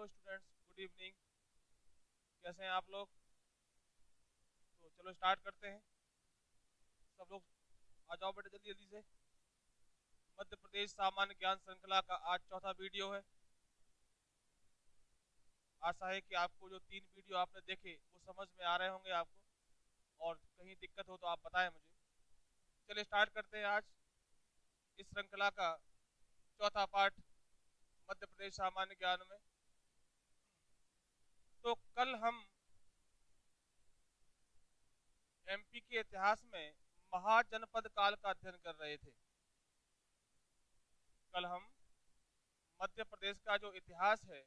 Hello students, good evening. कैसे हैं आप लोग? तो चलो स्टार्ट करते हैं। सब लोग आ जाओ बेटा, जल्दी जल्दी से। मध्य प्रदेश सामान्य ज्ञान श्रृंखला का आज चौथा वीडियो है। आशा है कि आपको जो 3 वीडियो आपने देखे वो समझ में आ रहे होंगे आपको, और कहीं दिक्कत हो तो आप बताएं मुझे। चलिए स्टार्ट करते हैं आज इस श्रृंखला का चौथा पार्ट, मध्य प्रदेश सामान्य ज्ञान में। तो कल हम एमपी के इतिहास में महाजनपद काल का अध्ययन कर रहे थे। कल हम मध्य प्रदेश का जो इतिहास है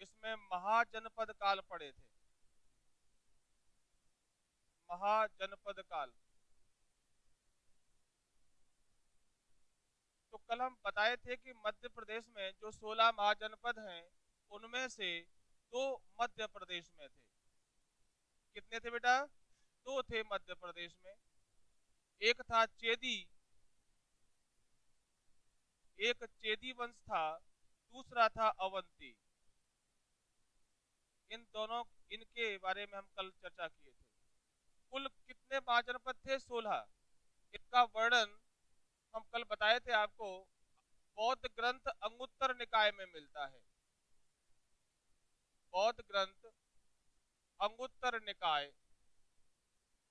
इसमें महाजनपद काल पढ़े थे। महाजनपद काल। तो कल हम बताए थे कि मध्य प्रदेश में जो 16 महाजनपद हैं उनमें से 2 मध्य प्रदेश में थे। कितने थे बेटा? 2 थे मध्य प्रदेश में। एक था चेदी, एक चेदी वंश था, दूसरा था अवंती। इन दोनों, इनके बारे में हम कल चर्चा किए थे। कुल कितने महाजनपद थे? 16। इनका वर्णन हम कल बताए थे आपको, बौद्ध ग्रंथ अंगुत्तर निकाय में मिलता है। बौद्ध ग्रंथ अंगुत्तर निकाय,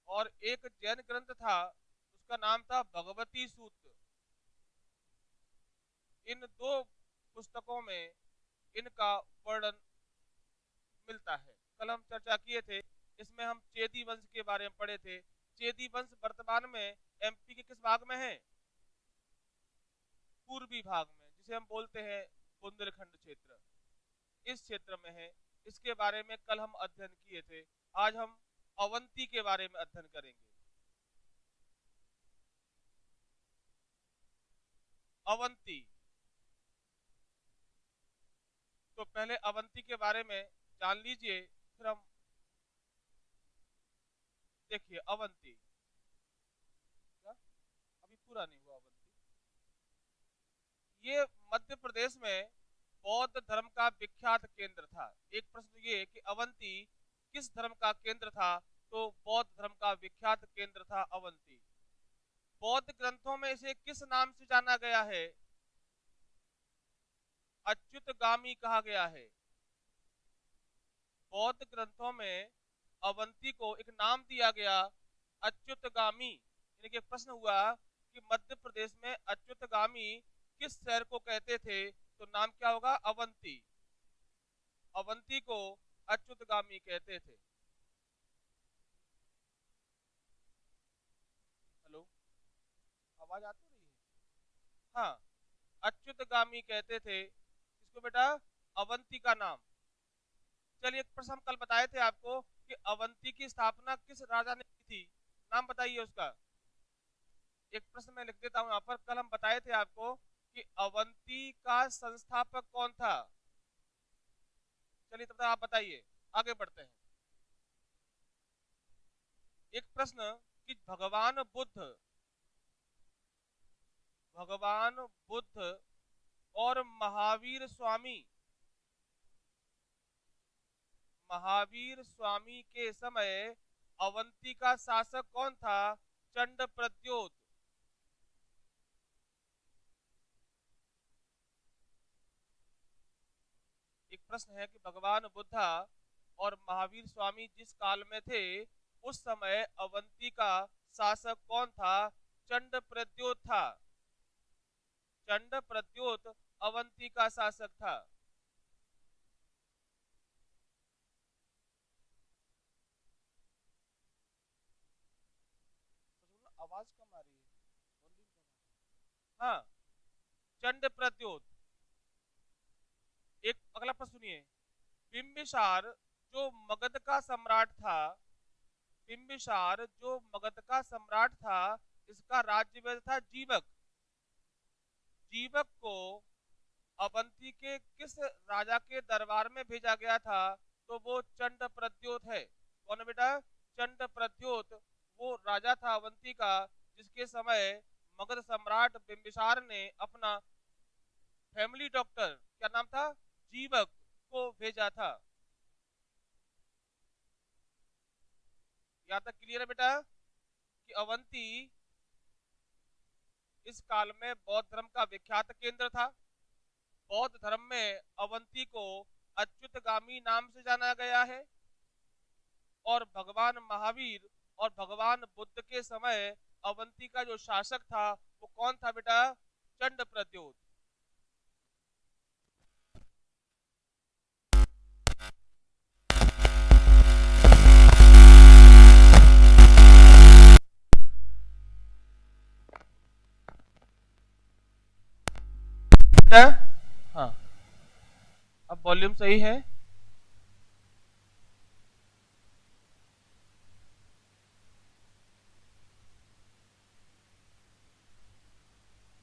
और एक जैन ग्रंथ था उसका नाम था भगवती सूत्र। इन 2 पुस्तकों में इनका वर्णन मिलता है। कल हम चर्चा किए थे, इसमें हम चेदी वंश के बारे में पढ़े थे। चेदी वंश वर्तमान में एमपी के किस भाग में है? पूर्वी भाग में, जिसे हम बोलते हैं बुंदेलखंड क्षेत्र। इस क्षेत्र में है। इसके बारे में कल हम अध्ययन किए थे। आज हम अवंती के बारे में अध्ययन करेंगे। अवंती। तो पहले अवंती के बारे में जान लीजिए, फिर हम देखिए अवंती क्या, अभी पूरा नहीं हुआ अवंती। ये मध्य प्रदेश में बौद्ध धर्म का विख्यात केंद्र था। एक प्रश्न ये कि अवंती किस धर्म का केंद्र था? तो बौद्ध धर्म का विख्यात केंद्र था अवंती। बौद्ध ग्रंथों में इसे किस नाम से जाना गया है? अच्युतगामी कहा गया है। बौद्ध ग्रंथों में अवंती को एक नाम दिया गया, अच्युतगामी। यानी कि प्रश्न हुआ कि मध्य प्रदेश में अच्युतगामी किस शहर को कहते थे? तो नाम क्या होगा? अवंती। अवंती को अच्युतगामी कहते थे। हेलो, आवाज आ तो रही है? हाँ, अच्युतगामी कहते थे इसको बेटा, अवंती का नाम। चलिए, एक प्रश्न हम कल बताए थे आपको कि अवंती की स्थापना किस राजा ने की थी? नाम बताइए उसका। एक प्रश्न मैं लिख देता हूं यहाँ पर। कल हम बताए थे आपको कि अवंती का संस्थापक कौन था। चलिए तब तक आप बताइए, आगे बढ़ते हैं। एक प्रश्न कि भगवान बुद्ध और महावीर स्वामी के समय अवंती का शासक कौन था? चंड प्रद्योत। एक प्रश्न है कि भगवान बुद्धा और महावीर स्वामी जिस काल में थे उस समय अवंती का शासक कौन था? चंड प्रद्योत था। चंड प्रद्योत अवंती का शासक था। आवाज कम आ रही है, वॉल्यूम कम आ रही है। हाँ, चंड प्रद्योत। एक अगला प्रश्न सुनिए। बिंबिसार जो मगध का सम्राट था, बिंबिसार जो मगध का सम्राट था, इसका राज्य था जीवक। जीवक को अवंती के किस राजा के दरबार में भेजा गया था? तो वो चंड प्रद्योत है। कौन है बेटा? चंड प्रद्योत वो राजा था अवंती का, जिसके समय मगध सम्राट बिंबिसार ने अपना फैमिली डॉक्टर, क्या नाम था, जीवक को भेजा था। यहां तक क्लियर है बेटा कि अवंती इस काल में बौद्ध धर्म का विख्यात केंद्र था। बौद्ध धर्म में अवंती को अच्युतगामी नाम से जाना गया है और भगवान महावीर और भगवान बुद्ध के समय अवंती का जो शासक था वो कौन था बेटा, चंड प्रद्योत। हाँ, अब वॉल्यूम सही है।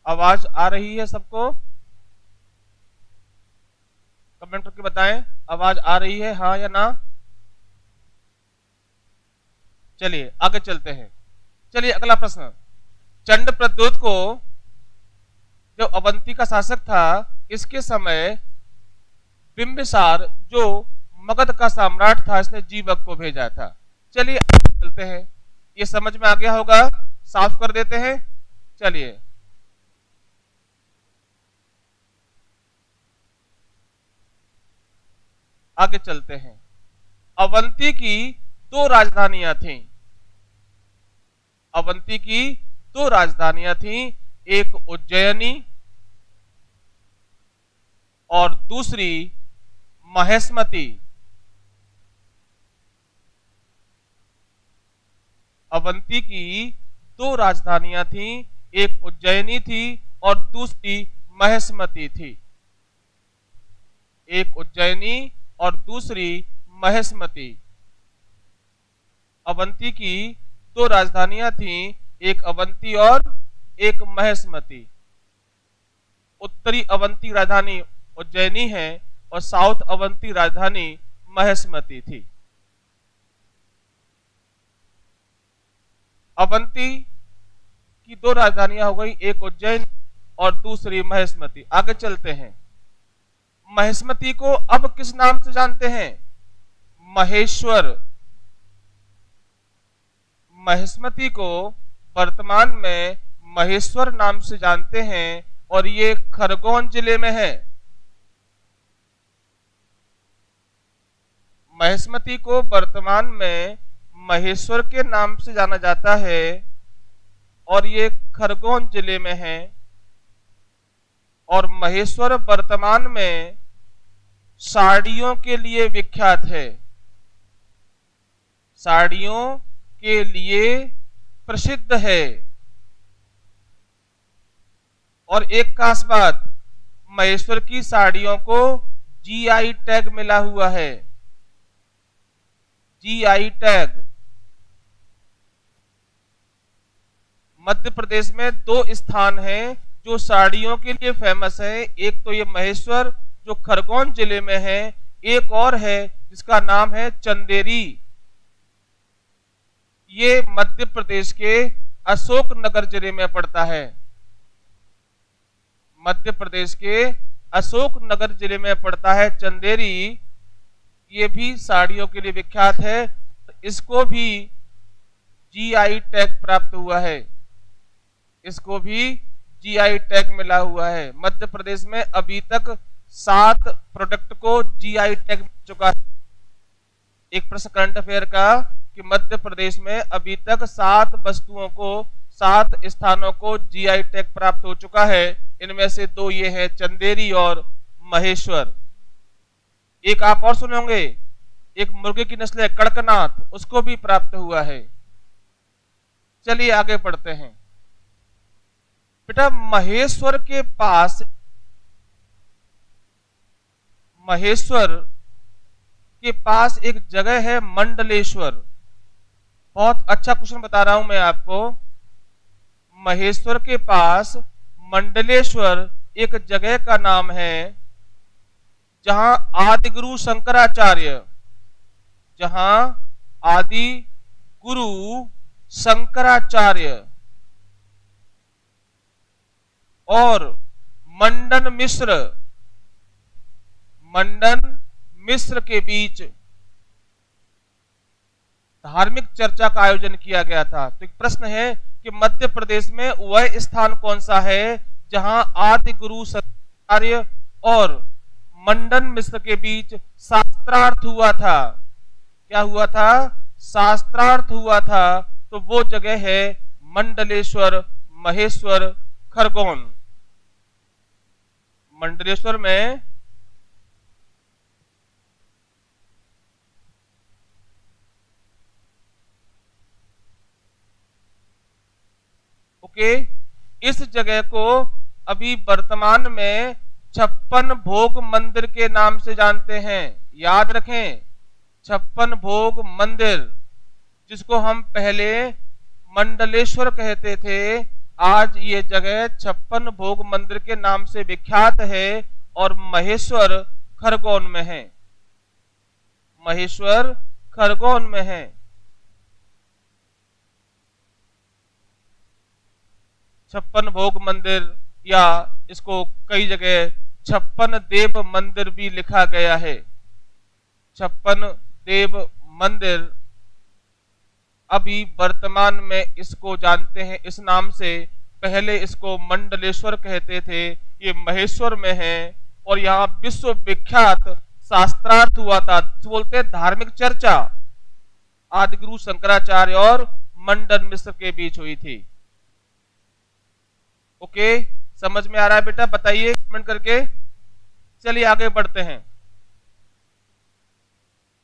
आवाज आ रही है सबको? कमेंट करके बताएं, आवाज आ रही है हाँ या ना। चलिए आगे चलते हैं। चलिए अगला प्रश्न, चंड प्रद्योत को जो अवंती का शासक था इसके समय बिंबिसार जो मगध का सम्राट था इसने जीवक को भेजा था। चलिए चलते हैं, ये समझ में आ गया होगा, साफ कर देते हैं। चलिए आगे चलते हैं। अवंती की दो राजधानियां थीं। अवंती की दो राजधानियां थीं, एक उज्जैनी और दूसरी महेशमती। अवंती की दो राजधानियां थीं, एक उज्जैनी थी और दूसरी महेशमती थी। एक उज्जैनी और दूसरी महेशमती। अवंती की दो राजधानियां थीं, एक अवंती और एक महेशमती। उत्तरी अवंती राजधानी उज्जैनी है और साउथ अवंती राजधानी महेशमती थी। अवंती की दो राजधानियां हो गई, एक उज्जैन और दूसरी महेशमती। आगे चलते हैं। महेशमती को अब किस नाम से जानते हैं, महेश्वर। महेशमती को वर्तमान में महेश्वर नाम से जानते हैं और ये खरगोन जिले में है। महेशमती को वर्तमान में महेश्वर के नाम से जाना जाता है और ये खरगोन जिले में है। और महेश्वर वर्तमान में साड़ियों के लिए विख्यात है, साड़ियों के लिए प्रसिद्ध है। और एक खास बात, महेश्वर की साड़ियों को जीआई टैग मिला हुआ है, जीआई टैग। मध्य प्रदेश में दो स्थान हैं जो साड़ियों के लिए फेमस है, एक तो ये महेश्वर जो खरगोन जिले में है, एक और है जिसका नाम है चंदेरी। ये मध्य प्रदेश के अशोकनगर जिले में पड़ता है। मध्य प्रदेश के अशोकनगर जिले में पड़ता है चंदेरी। ये भी साड़ियों के लिए विख्यात है, इसको भी जीआई टैग प्राप्त हुआ है, इसको भी जीआई टैग मिला हुआ है। मध्य प्रदेश में अभी तक 7 प्रोडक्ट को जीआई टैग मिल चुका है। एक प्रश्न करंट अफेयर का कि मध्य प्रदेश में अभी तक 7 वस्तुओं को, 7 स्थानों को जीआई टैग प्राप्त हो चुका है। इनमें से 2 ये है चंदेरी और महेश्वर। एक आप और सुने होंगे, एक मुर्गे की नस्ल है कड़कनाथ, उसको भी प्राप्त हुआ है। चलिए आगे बढ़ते हैं। बेटा महेश्वर के पास, महेश्वर के पास एक जगह है मंडलेश्वर। बहुत अच्छा क्वेश्चन बता रहा हूं मैं आपको। महेश्वर के पास मंडलेश्वर एक जगह का नाम है जहां आदि गुरु शंकराचार्य, जहां आदि गुरु शंकराचार्य और मंडन मिस्र के बीच धार्मिक चर्चा का आयोजन किया गया था। तो एक प्रश्न है कि मध्य प्रदेश में वह स्थान कौन सा है जहां आदि गुरु शंकराचार्य और मंडन मिश्र के बीच शास्त्रार्थ हुआ था। क्या हुआ था? शास्त्रार्थ हुआ था। तो वो जगह है मंडलेश्वर महेश्वर खरगोन। मंडलेश्वर में इस जगह को अभी वर्तमान में 56 भोग मंदिर के नाम से जानते हैं। याद रखें, 56 भोग मंदिर, जिसको हम पहले मंडलेश्वर कहते थे, आज ये जगह 56 भोग मंदिर के नाम से विख्यात है और महेश्वर खरगोन में है। महेश्वर खरगोन में है। 56 भोग मंदिर, या इसको कई जगह 56 देव मंदिर भी लिखा गया है। 56 देव मंदिर अभी वर्तमान में इसको जानते हैं इस नाम से। पहले इसको मंडलेश्वर कहते थे। ये महेश्वर में है और यहाँ विश्व विख्यात शास्त्रार्थ हुआ था। बोलते हैं धार्मिक चर्चा आदिगुरु शंकराचार्य और मंडन मिश्र के बीच हुई थी। ओके, समझ में आ रहा है बेटा? बताइए कमेंट करके। चलिए आगे बढ़ते हैं।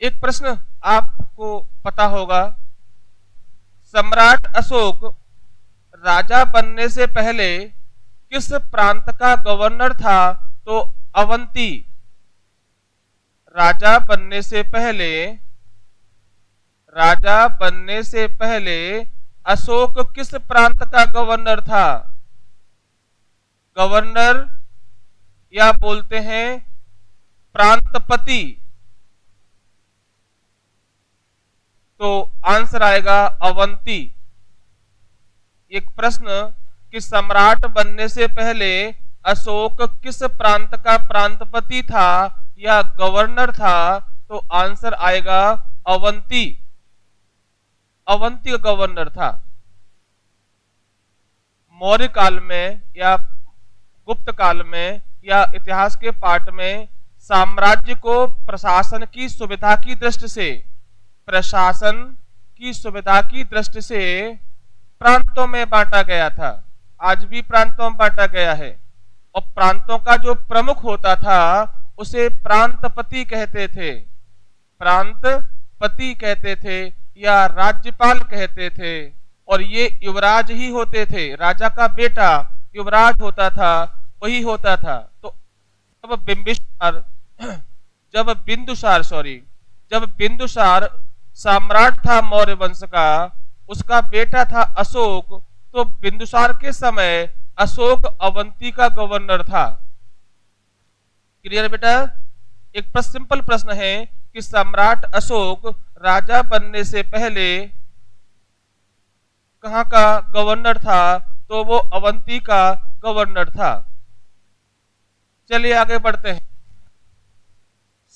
एक प्रश्न आपको पता होगा, सम्राट अशोक राजा बनने से पहले किस प्रांत का गवर्नर था? तो अवंती। राजा बनने से पहले अशोक किस प्रांत का गवर्नर था? गवर्नर या बोलते हैं प्रांतपति। तो आंसर आएगा अवंती। एक प्रश्न कि सम्राट बनने से पहले अशोक किस प्रांत का प्रांतपति था या गवर्नर था? तो आंसर आएगा अवंती। अवंती का गवर्नर था। मौर्य काल में या गुप्त काल में या इतिहास के पाठ में साम्राज्य को प्रशासन की सुविधा की दृष्टि से प्रांतों में बांटा गया था। आज भी प्रांतों में बांटा गया है और प्रांतों का जो प्रमुख होता था उसे प्रांतपति कहते थे या राज्यपाल कहते थे। और ये युवराज ही होते थे। राजा का बेटा युवराज होता था, वही होता था। तो जब बिंदुसार सम्राट था मौर्य वंश का, उसका बेटा था अशोक, तो बिंदुसार के समय अशोक अवंती का गवर्नर था। क्लियर बेटा? एक सिंपल प्रश्न है कि सम्राट अशोक राजा बनने से पहले कहां का गवर्नर था? तो वो अवंती का गवर्नर था। चलिए आगे बढ़ते हैं।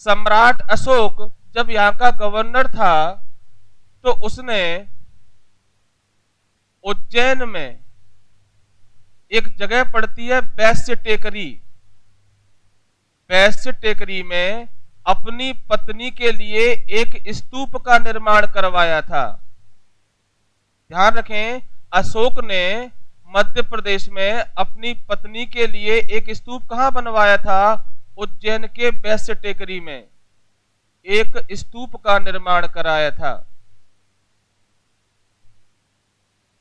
सम्राट अशोक जब यहाँ का गवर्नर था तो उसने उज्जैन में एक जगह पड़ती है वैश्य टेकरी में अपनी पत्नी के लिए एक स्तूप का निर्माण करवाया था। ध्यान रखें, अशोक ने मध्य प्रदेश में अपनी पत्नी के लिए एक स्तूप कहां बनवाया था? उज्जैन के वैश्य टेकरी में एक स्तूप का निर्माण कराया था।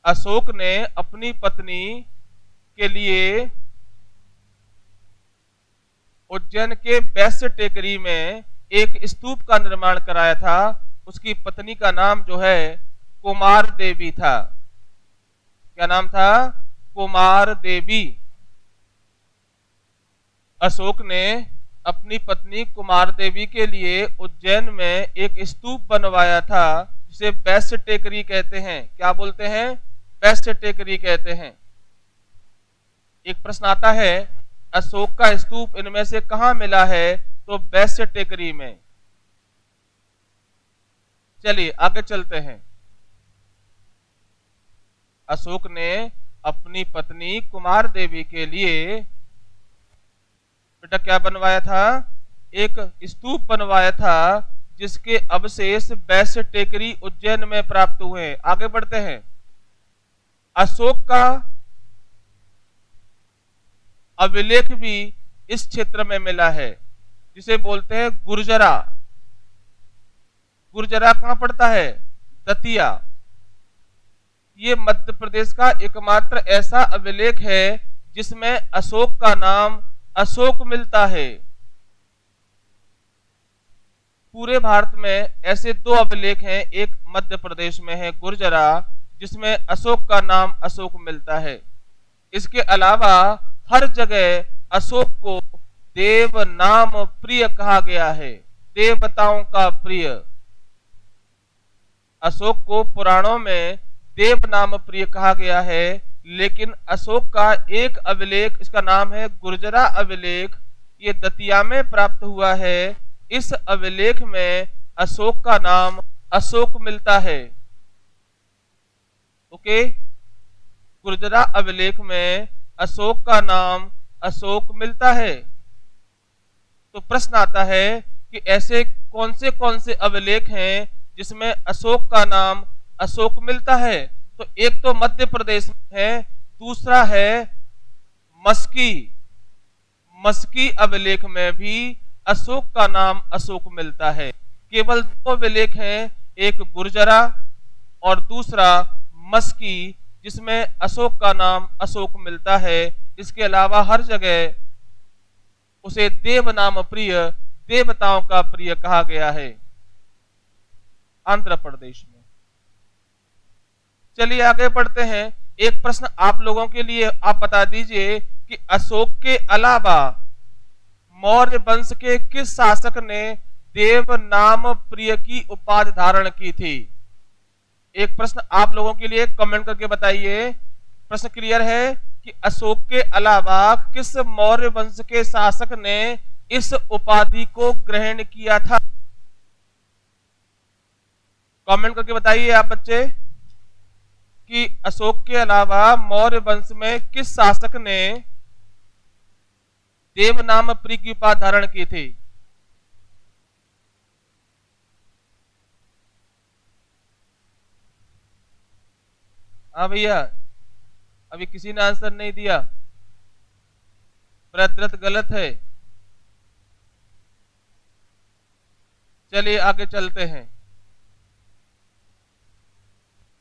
अशोक ने अपनी पत्नी के लिए उज्जैन के वैश्य टेकरी में एक स्तूप का निर्माण कराया था। उसकी पत्नी का नाम जो है कुमार देवी था। क्या नाम था? कुमार देवी। अशोक ने अपनी पत्नी कुमार देवी के लिए उज्जैन में एक स्तूप बनवाया था, जिसे वैश्य टेकरी कहते हैं। क्या बोलते हैं? वैश्य टेकरी कहते हैं। एक प्रश्न आता है अशोक का स्तूप इनमें से कहां मिला है? तो वैश्य टेकरी में। चलिए आगे चलते हैं। अशोक ने अपनी पत्नी कुमार देवी के लिए बेटा क्या बनवाया था? एक स्तूप बनवाया था, जिसके अवशेष वैश्य टेकरी उज्जैन में प्राप्त हुए। आगे बढ़ते हैं। अशोक का अभिलेख भी इस क्षेत्र में मिला है, जिसे बोलते हैं गुर्जरा। गुर्जरा कहां पड़ता है? दतिया। ये मध्य प्रदेश का एकमात्र ऐसा अभिलेख है जिसमें अशोक का नाम अशोक मिलता है। पूरे भारत में ऐसे दो अभिलेख हैं, एक मध्य प्रदेश में है गुर्जरा, जिसमें अशोक का नाम अशोक मिलता है। इसके अलावा हर जगह अशोक को देव नाम प्रिय कहा गया है, देवताओं का प्रिय। अशोक को पुराणों में देव नाम प्रिय कहा गया है, लेकिन अशोक का एक अभिलेख, इसका नाम है गुर्जरा अभिलेख, ये दतिया में प्राप्त हुआ है। इस अभिलेख में अशोक का नाम अशोक मिलता है। ओके, गुर्जरा अभिलेख में अशोक का नाम अशोक मिलता है। तो प्रश्न आता है कि ऐसे कौन से अभिलेख हैं जिसमें अशोक का नाम अशोक मिलता है? तो एक तो मध्य प्रदेश में है, दूसरा है मस्की। मस्की अभिलेख में भी अशोक का नाम अशोक मिलता है। केवल दो अभिलेख हैं, एक गुर्जरा और दूसरा मस्की, जिसमें अशोक का नाम अशोक मिलता है। इसके अलावा हर जगह उसे देव नाम प्रिय, देवताओं का प्रिय कहा गया है। आंध्र प्रदेश में। चलिए आगे बढ़ते हैं। एक प्रश्न आप लोगों के लिए, आप बता दीजिए कि अशोक के अलावा मौर्य वंश के किस शासक ने देव नाम प्रिय की उपाधि धारण की थी? एक प्रश्न आप लोगों के लिए, कमेंट करके बताइए। प्रश्न क्लियर है कि अशोक के अलावा किस मौर्य वंश के शासक ने इस उपाधि को ग्रहण किया था? कमेंट करके बताइए आप बच्चे कि अशोक के अलावा मौर्य वंश में किस शासक ने देव नाम प्रिय की उपाधि धारण की थी? हाँ भैया, अभी किसी ने आंसर नहीं दिया। प्रद्रत गलत है। चलिए आगे चलते हैं,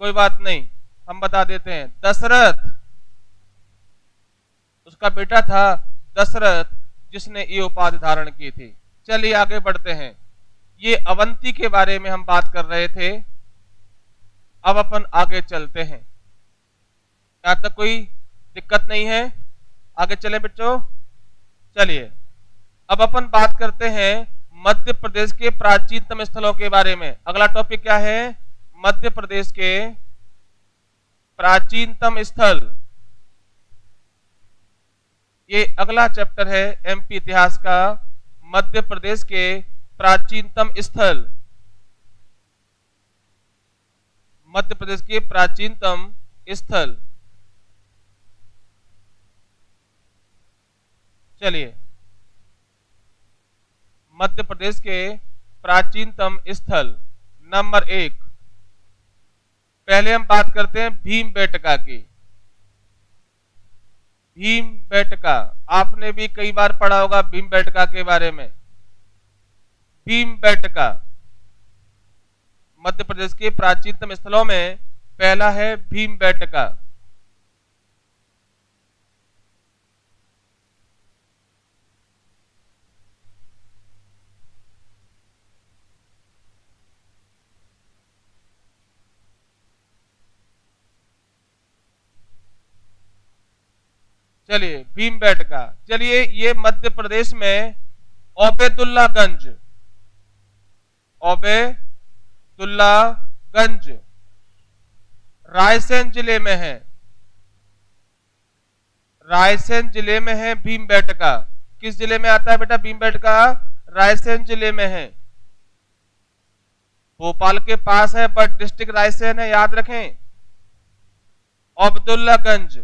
कोई बात नहीं, हम बता देते हैं। दशरथ, उसका बेटा था दशरथ, जिसने ये उपाधि धारण की थी। चलिए आगे बढ़ते हैं। ये अवंती के बारे में हम बात कर रहे थे, अब अपन आगे चलते हैं। यहां तक कोई दिक्कत नहीं है? आगे चले बच्चों। चलिए अब अपन बात करते हैं मध्य प्रदेश के प्राचीनतम स्थलों के बारे में। अगला टॉपिक क्या है? मध्य प्रदेश के प्राचीनतम स्थल। ये अगला चैप्टर है एमपी इतिहास का, मध्य प्रदेश के प्राचीनतम स्थल। मध्य प्रदेश के प्राचीनतम स्थल। चलिए, मध्य प्रदेश के प्राचीनतम स्थल नंबर 1। पहले हम बात करते हैं भीमबेटका की। भीमबेटका, आपने भी कई बार पढ़ा होगा भीमबेटका के बारे में। भीमबेटका मध्य प्रदेश के प्राचीनतम स्थलों में पहला है भीमबेटका। चलिए भीमबेटका, चलिए ये मध्य प्रदेश में ओबेदुल्लागंज, ओबेदुल्लागंज रायसेन जिले में है। रायसेन जिले में है भीमबेटका। किस जिले में आता है बेटा भीमबेटका? रायसेन जिले में है। भोपाल के पास है बट डिस्ट्रिक्ट रायसेन है, याद रखें। अब्दुल्लागंज,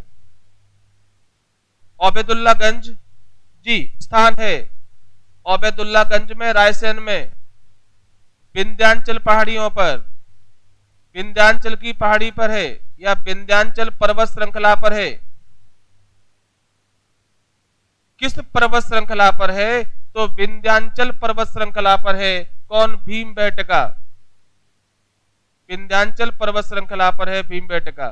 अबेदुल्लागंज जी स्थान है अबेदुल्लागंज में, रायसेन में, विंध्याचल पहाड़ियों पर, विंध्याचल की पहाड़ी पर है या विंध्याचल पर्वत श्रृंखला पर है। किस पर्वत श्रृंखला पर है? तो विंध्याचल पर्वत श्रृंखला पर है। कौन? भीमबेटका। विंध्याचल पर्वत श्रृंखला पर है भीमबेटका।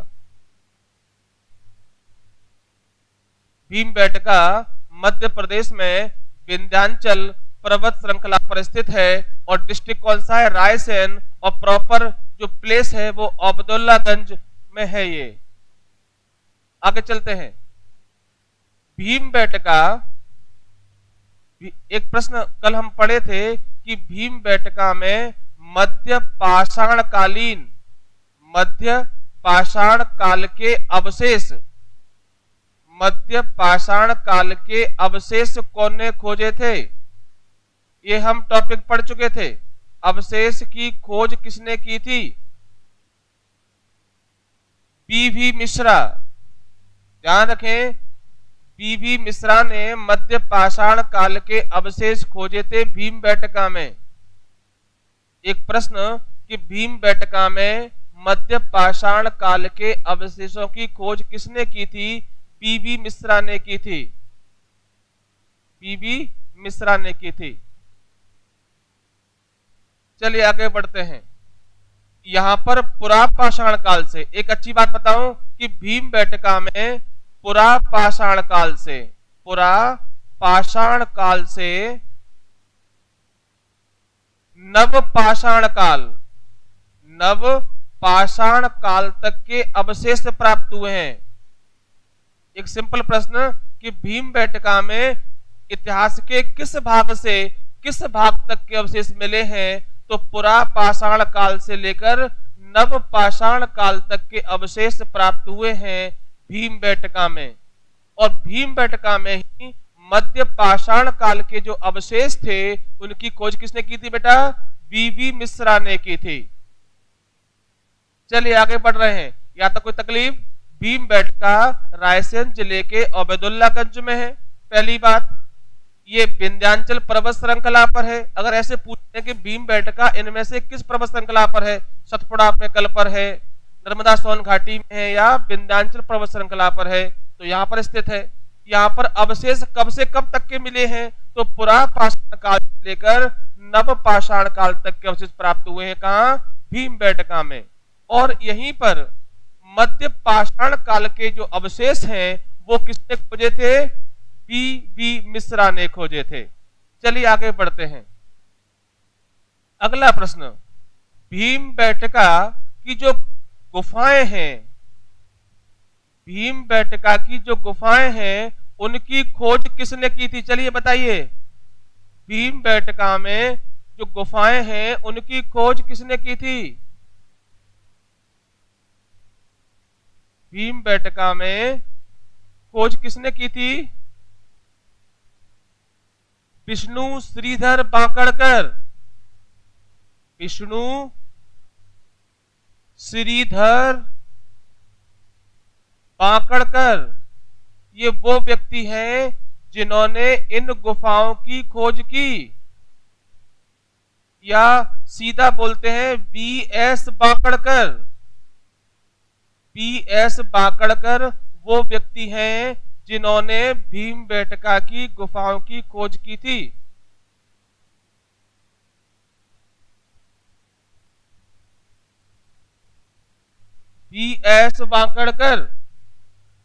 भीमबेटका मध्य प्रदेश में विंध्याचल पर्वत श्रृंखला पर स्थित है और डिस्ट्रिक्ट कौन सा है? रायसेन। और प्रॉपर जो प्लेस है वो अब्दुल्लागंज में है। ये आगे चलते हैं। भीमबेटका, एक प्रश्न कल हम पढ़े थे कि भीमबेटका में मध्य पाषाण काल के अवशेष, मध्य पाषाण काल के अवशेष कौन ने खोजे थे? ये हम टॉपिक पढ़ चुके थे। अवशेष की खोज किसने की थी? पीवी मिश्रा। ध्यान रखें, पीवी मिश्रा ने मध्य पाषाण काल के अवशेष खोजे थे भीमबेटका में। एक प्रश्न कि भीमबेटका में मध्य पाषाण काल के अवशेषों की खोज किसने की थी? पीवी मिश्रा ने की थी। पीवी मिश्रा ने की थी। चलिए आगे बढ़ते हैं। यहां पर पुरापाषाण काल से एक अच्छी बात बताऊं कि भीमबेटका में पुरापाषाण काल से नवपाषाण काल तक के अवशेष प्राप्त हुए हैं। एक सिंपल प्रश्न कि भीमबेटका में इतिहास के किस भाग तक के अवशेष मिले हैं? तो पुरापाषाण काल से लेकर नवपाषाण काल तक के अवशेष प्राप्त हुए हैं भीमबेटका में। और भीमबेटका में ही मध्य पाषाण काल के जो अवशेष थे उनकी खोज किसने की थी बेटा? पीवी मिश्रा ने की थी। चलिए आगे बढ़ रहे हैं। या तो कोई तकलीफ? भीमबेटका रायसेन जिले के अबेदुल्लागंज में है, पहली बात। ये विंध्याचल पर्वत श्रृंखला पर है। अगर ऐसे पूछते कि भीमबेटका इनमें से किस पर्वत श्रृंखला पर है? सतपुड़ा अपने कल पर है, नर्मदा सोन घाटी में है या विंध्याचल पर्वत श्रृंखला पर है, तो यहाँ पर स्थित है। यहाँ पर अवशेष कब से कब तक के मिले हैं? तो पुरापाषाण काल से लेकर नवपाषाण काल तक के अवशेष प्राप्त हुए हैं। कहाँ? भीमबेटका में। और यहीं पर मध्य पाषाण काल के जो अवशेष हैं वो किसने खोजे थे? पीवी मिश्रा ने खोजे थे। चलिए आगे बढ़ते हैं। अगला प्रश्न, भीमबेटका की जो गुफाएं हैं, भीमबेटका की जो गुफाएं हैं उनकी खोज किसने की थी? चलिए बताइए। भीमबेटका में जो गुफाएं हैं उनकी खोज किसने की थी? भीमबेटका में खोज किसने की थी? विष्णु श्रीधर बांकड़कर। विष्णु श्रीधर बांकड़कर ये वो व्यक्ति हैं जिन्होंने इन गुफाओं की खोज की, या सीधा बोलते हैं बीएस बांकड़कर। बीएस बांकड़कर वो व्यक्ति हैं जिन्होंने भीमबेटका की गुफाओं की खोज की थी। बीएस बांकड़कर।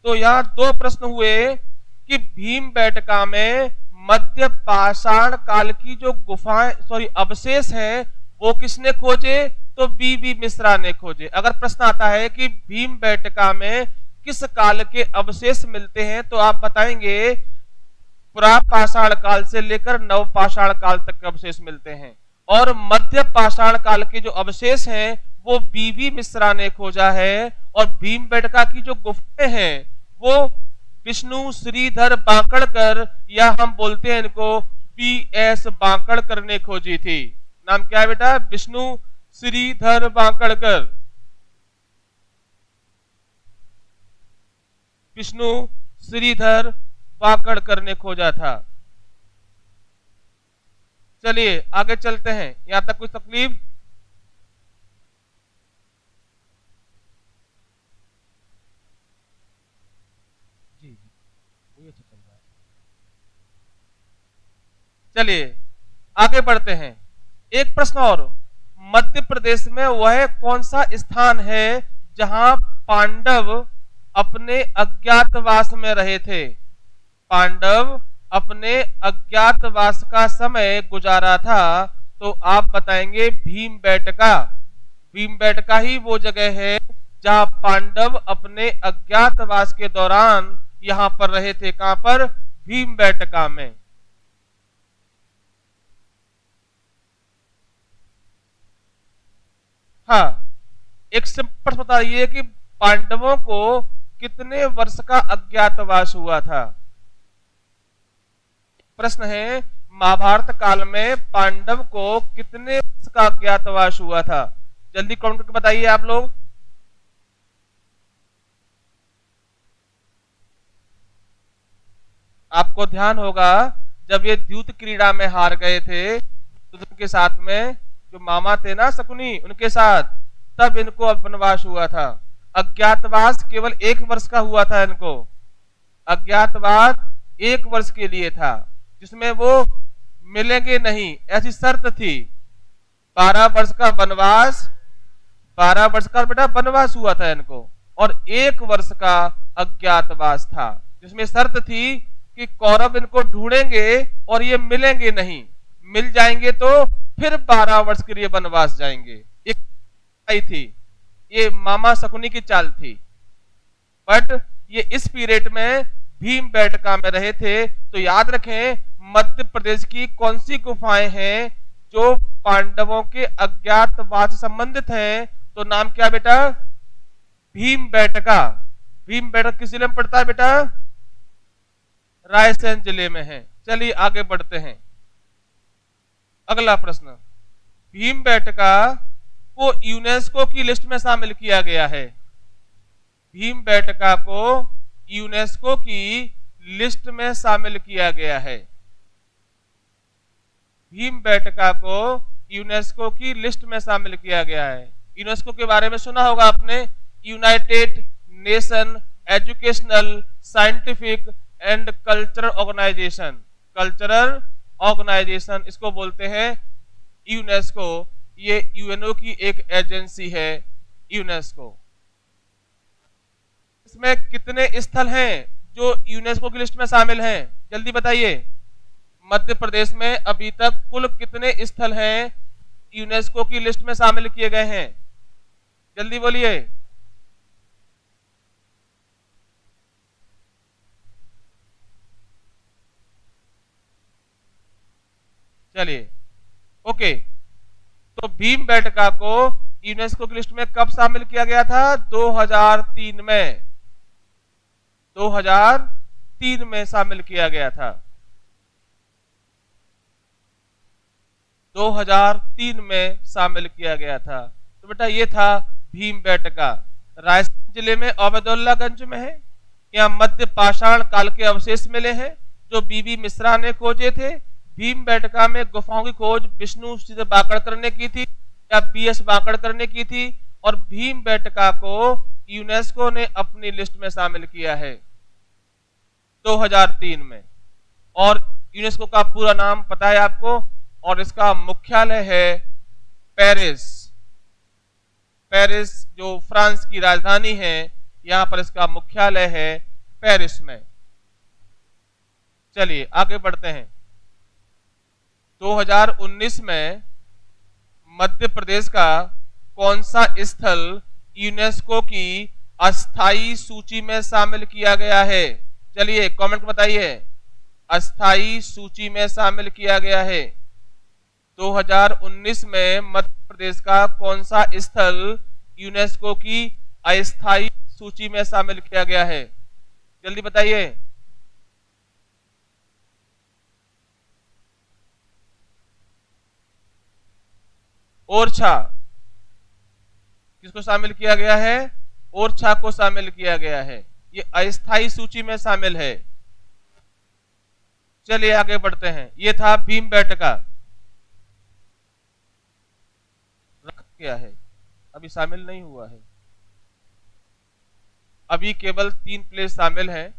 तो यहां दो प्रश्न हुए कि भीमबेटका में मध्य पाषाण काल की जो गुफाएं अवशेष हैं वो किसने खोजे? तो बीवी मिश्रा ने खोजे। अगर प्रश्न आता है कि भीमबेटका में किस काल के अवशेष मिलते हैं तो आप बताएंगे पुरापाषाण काल से लेकर नवपाषाण काल तक के अवशेष मिलते हैं। और मध्य पाषाण काल के जो अवशेष हैं वो बीवी मिश्रा ने खोजा है। और भीमबेटका की जो गुफाएं हैं वो विष्णु श्रीधर बांकड़कर, या हम बोलते हैं इनको PS बांकड़कर ने खोजी थी। नाम क्या है बेटा? विष्णु श्रीधर बांकड़कर। विष्णु श्रीधर बांकड़कर ने खोजा था। चलिए आगे चलते हैं। यहां तक कुछ तकलीफ? जी जी, वही अच्छा चल रहा है। चलिए आगे बढ़ते हैं। एक प्रश्न और, मध्य प्रदेश में वह कौन सा स्थान है जहां पांडव अपने अज्ञातवास में रहे थे? पांडव अपने अज्ञातवास का समय गुजारा था, तो आप बताएंगे भीमबेटका। भीमबेटका ही वो जगह है जहां पांडव अपने अज्ञातवास के दौरान यहां पर रहे थे। कहां पर? भीमबेटका में। हाँ, एक सिंपल बताइए कि पांडवों को कितने वर्ष का अज्ञातवास हुआ था? प्रश्न है, महाभारत काल में पांडव को कितने वर्ष का अज्ञातवास हुआ था? जल्दी कमेंट करके बताइए आप लोग। आपको ध्यान होगा जब ये द्यूत क्रीड़ा में हार गए थे तो उनके साथ में जो मामा थे ना शकुनी, उनके साथ, तब इनको वनवास हुआ था। अज्ञातवास केवल 1 वर्ष का हुआ था इनको। अज्ञातवास 1 वर्ष के लिए था, जिसमें वो मिलेंगे नहीं, ऐसी शर्त थी। 12 वर्ष का वनवास, 12 वर्ष का बेटा वनवास हुआ था इनको, और 1 वर्ष का अज्ञातवास था, जिसमें शर्त थी कि कौरव इनको ढूंढेंगे और ये मिलेंगे नहीं, मिल जाएंगे तो फिर 12 वर्ष के लिए वनवास जाएंगे। एक थी, ये मामा शकुनी की चाल थी। बट ये इस पीरियड में भीमबेटका में रहे थे। तो याद रखें, मध्य प्रदेश की कौन सी गुफाएं हैं जो पांडवों के अज्ञातवास से संबंधित हैं? तो नाम क्या बेटा? भीमबेटका। भीमबेटका किस जिले में पड़ता है बेटा? रायसेन जिले में है। चलिए आगे बढ़ते हैं। अगला प्रश्न, भीमबेटका को यूनेस्को की लिस्ट में शामिल किया गया है। भीमबेटका को यूनेस्को की लिस्ट में शामिल किया गया है। भीमबेटका को यूनेस्को की लिस्ट में शामिल किया गया है। यूनेस्को के बारे में सुना होगा आपने, United Nation Educational Scientific and Cultural Organization. Cultural organisation इसको बोलते हैं यूनेस्को। ये यूएनओ की एक एजेंसी है यूनेस्को। इसमें कितने स्थल हैं जो यूनेस्को की लिस्ट में शामिल हैं? जल्दी बताइए। मध्य प्रदेश में अभी तक कुल कितने स्थल हैं यूनेस्को की लिस्ट में शामिल किए गए हैं? जल्दी बोलिए। चलिए ओके, तो भीमबेटका को यूनेस्को की लिस्ट में कब शामिल किया गया था? 2003 में। 2003 में शामिल किया गया था। 2003 में शामिल किया गया था। तो बेटा ये था भीमबेटका। रायसेन जिले में अबैदुल्लागंज में है। यहाँ मध्य पाषाण काल के अवशेष मिले हैं जो बीबी मिश्रा ने खोजे थे। भीमबेटका में गुफाओं की खोज विष्णु श्रीधर बांकड़कर ने की थी या BS बांकड़कर ने की थी, और भीमबेटका को यूनेस्को ने अपनी लिस्ट में शामिल किया है 2003 में। और यूनेस्को का पूरा नाम पता है आपको, और इसका मुख्यालय है पेरिस। पेरिस जो फ्रांस की राजधानी है, यहां पर इसका मुख्यालय है पेरिस में। चलिए आगे बढ़ते हैं। 2019 में मध्य प्रदेश का कौन सा स्थल यूनेस्को की अस्थाई सूची में शामिल किया गया है? चलिए कमेंट बताइए। अस्थाई सूची में शामिल किया गया है। 2019 में मध्य प्रदेश का कौन सा स्थल यूनेस्को की अस्थाई सूची में शामिल किया गया है? जल्दी बताइए। ओरछा, किसको शामिल किया गया है? ओरछा को शामिल किया गया है, ये अस्थायी सूची में शामिल है। चलिए आगे बढ़ते हैं। ये था भीमबेटका, रख गया है, अभी शामिल नहीं हुआ है। अभी केवल 3 प्लेस शामिल हैं,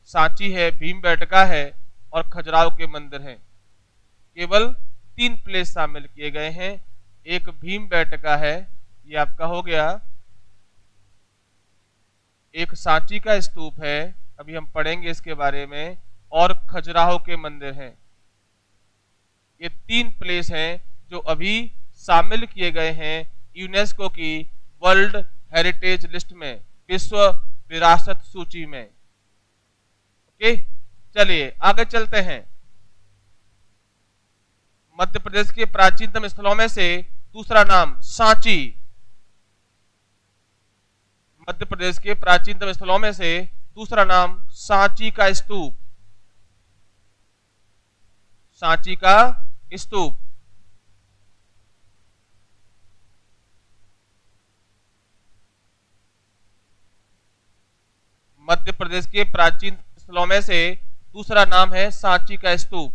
सांची है, भीमबेटका है और खजुराहो के मंदिर हैं। केवल 3 प्लेस शामिल किए गए हैं। एक भीमबेटका है, ये आपका हो गया। एक सांची का स्तूप है, अभी हम पढ़ेंगे इसके बारे में, और खजुराहो के मंदिर हैं। ये 3 प्लेस हैं जो अभी शामिल किए गए हैं यूनेस्को की वर्ल्ड हेरिटेज लिस्ट में, विश्व विरासत सूची में। ओके, चलिए आगे चलते हैं। मध्य प्रदेश के प्राचीनतम स्थलों में से दूसरा नाम सांची। मध्य प्रदेश के प्राचीनतम स्थलों में से दूसरा नाम सांची का स्तूप। सांची का स्तूप। मध्य प्रदेश के प्राचीन स्थलों में से दूसरा नाम है सांची का स्तूप।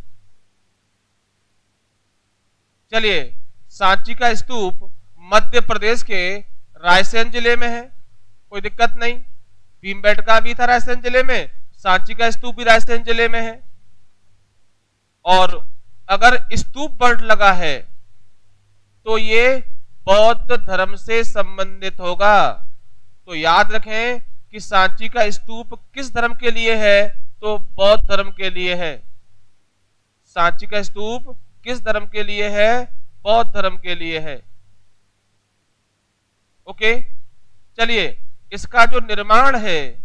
चलिए, सांची का स्तूप मध्य प्रदेश के रायसेन जिले में है, कोई दिक्कत नहीं। भीमबेटका भी था रायसेन जिले में, सांची का स्तूप भी रायसेन जिले में है। और अगर स्तूप वर्ड लगा है तो ये बौद्ध धर्म से संबंधित होगा। तो याद रखें कि सांची का स्तूप किस धर्म के लिए है? तो बौद्ध धर्म के लिए है। सांची का स्तूप किस धर्म के लिए है? बौद्ध धर्म के लिए है। ओके, चलिए, इसका जो निर्माण है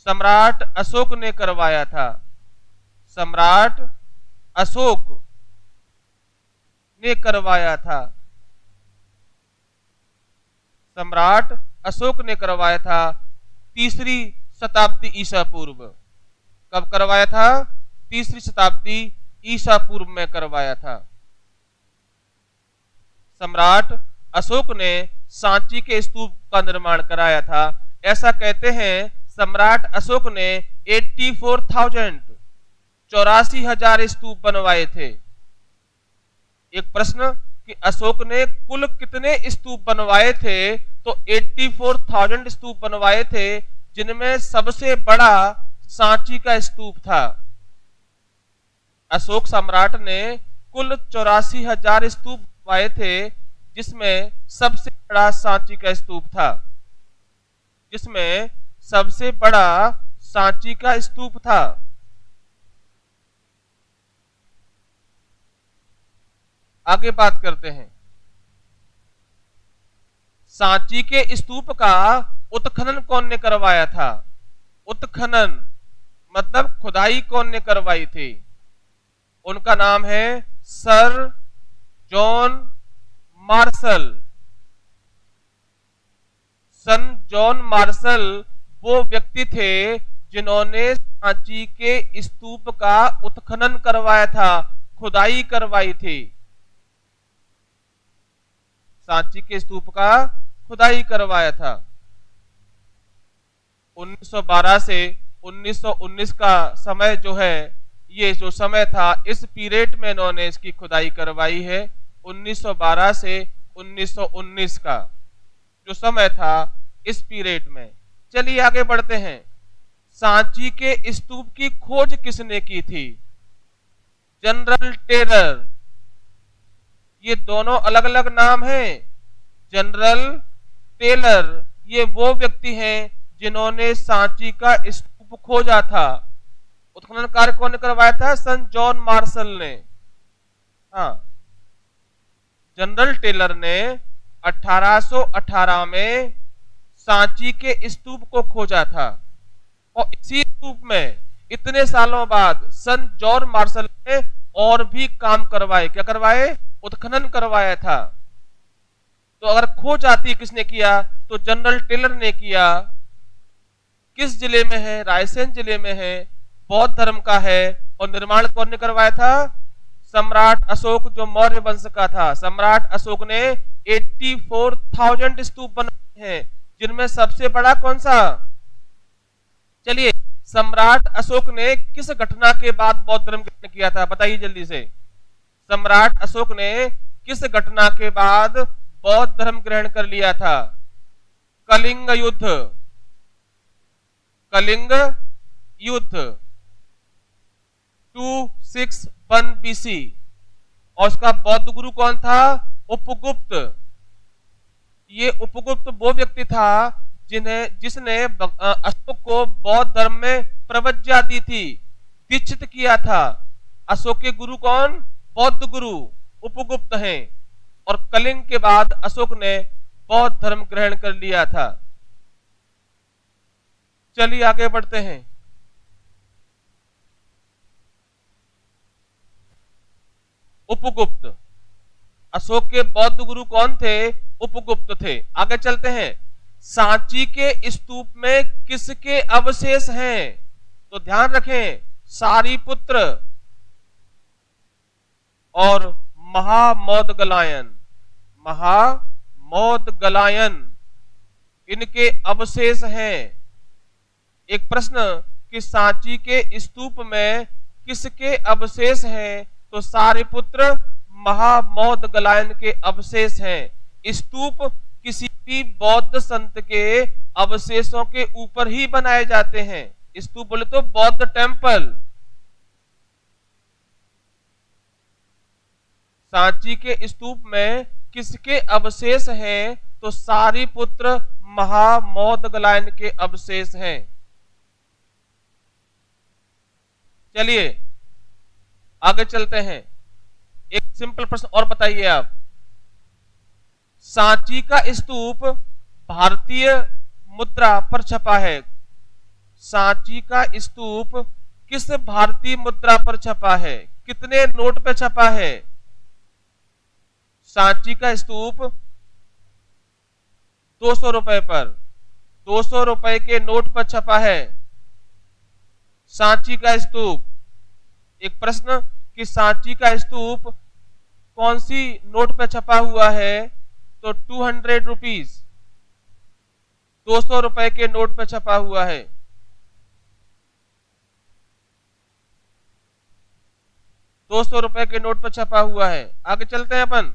सम्राट अशोक ने करवाया था। सम्राट अशोक ने करवाया था। सम्राट अशोक ने करवाया था 3री शताब्दी ईसा पूर्व। कब करवाया था? 3री शताब्दी ईसा पूर्व में करवाया था। सम्राट अशोक ने सांची के स्तूप का निर्माण कराया था। ऐसा कहते हैं सम्राट अशोक ने 84,000 स्तूप बनवाए थे। एक प्रश्न कि अशोक ने कुल कितने स्तूप बनवाए थे? तो 84,000 स्तूप बनवाए थे, जिनमें सबसे बड़ा सांची का स्तूप था। अशोक सम्राट ने कुल 84,000 स्तूप बनवाए थे, जिसमें सबसे बड़ा सांची का स्तूप था। जिसमें सबसे बड़ा सांची का स्तूप था। आगे बात करते हैं। सांची के स्तूप का उत्खनन कौन ने करवाया था? उत्खनन मतलब खुदाई कौन ने करवाई थी? उनका नाम है सर जॉन मार्शल। सन जॉन मार्शल वो व्यक्ति थे जिन्होंने सांची के स्तूप का उत्खनन करवाया था, खुदाई करवाई थी। सांची के स्तूप का खुदाई करवाया था। 1912 से 1919 का समय जो है, ये जो समय था, इस पीरियड में इन्होंने इसकी खुदाई करवाई है। 1912 से 1919 का जो समय था, इस पीरियड में। चलिए आगे बढ़ते हैं। सांची के स्तूप की खोज किसने की थी? General Taylor. ये दोनों अलग अलग नाम हैं। जनरल टेलर ये वो व्यक्ति हैं जिन्होंने सांची का स्तूप खोजा था। उत्खनन कार्य कौन ने करवाया था? सन जॉन मार्शल ने। हाँ, जनरल टेलर ने 1818 में सांची के स्तूप को खोजा था। और इसी स्तूप में इतने सालों बाद सन जॉन मार्शल ने और भी काम करवाए। क्या करवाए? उत्खनन करवाया था। तो अगर खोज आती किसने किया? तो जनरल टेलर ने किया। किस जिले में है? रायसेन जिले में है, बौद्ध धर्म का है, और निर्माण कौन ने करवाया था? सम्राट अशोक, जो मौर्य वंश का था। सम्राट अशोक ने 84,000 स्तूप बनाए हैं, जिनमें सबसे बड़ा कौन सा? चलिए, सम्राट अशोक ने किस घटना के बाद बौद्ध धर्म ग्रहण किया था? बताइए जल्दी से। सम्राट अशोक ने किस घटना के बाद बौद्ध धर्म ग्रहण कर लिया था? कलिंग युद्ध। कलिंग युद्ध 261 बीसी। और उसका बौद्ध गुरु कौन था? उपगुप्त। ये उपगुप्त वो व्यक्ति था जिसने अशोक को बौद्ध धर्म में प्रवज्ञा दी थी, दीक्षित किया था। अशोक के गुरु कौन? बौद्ध गुरु उपगुप्त हैं। और कलिंग के बाद अशोक ने बौद्ध धर्म ग्रहण कर लिया था। चलिए आगे बढ़ते हैं। उपगुप्त, अशोक के बौद्ध गुरु कौन थे? उपगुप्त थे। आगे चलते हैं। सांची के स्तूप में किसके अवशेष हैं? तो ध्यान रखें, सारिपुत्र और महामौदगलायन। महामौदगलायन, इनके अवशेष हैं। एक प्रश्न कि सांची के स्तूप में किसके अवशेष हैं? तो सारिपुत्र, महामौदगलायन के अवशेष हैं। स्तूप किसी भी बौद्ध संत के अवशेषों के ऊपर ही बनाए जाते हैं। स्तूप बोले तो बौद्ध टेम्पल। सांची के स्तूप में किसके अवशेष हैं? तो सारिपुत्र, महामौदगलायन के अवशेष हैं। चलिए आगे चलते हैं। एक सिंपल प्रश्न और बताइए आप। सांची का स्तूप भारतीय मुद्रा पर छपा है। सांची का स्तूप किस भारतीय मुद्रा पर छपा है? कितने नोट पे छपा है? सांची का स्तूप 200 रुपए पर, 200 रुपए के नोट पर छपा है सांची का स्तूप। एक प्रश्न कि सांची का स्तूप कौन सी नोट पे छपा हुआ है? तो 200 रुपीज, 200 रुपए के नोट पे छपा हुआ है। ₹200 के नोट पर छपा हुआ है। आगे चलते हैं अपन।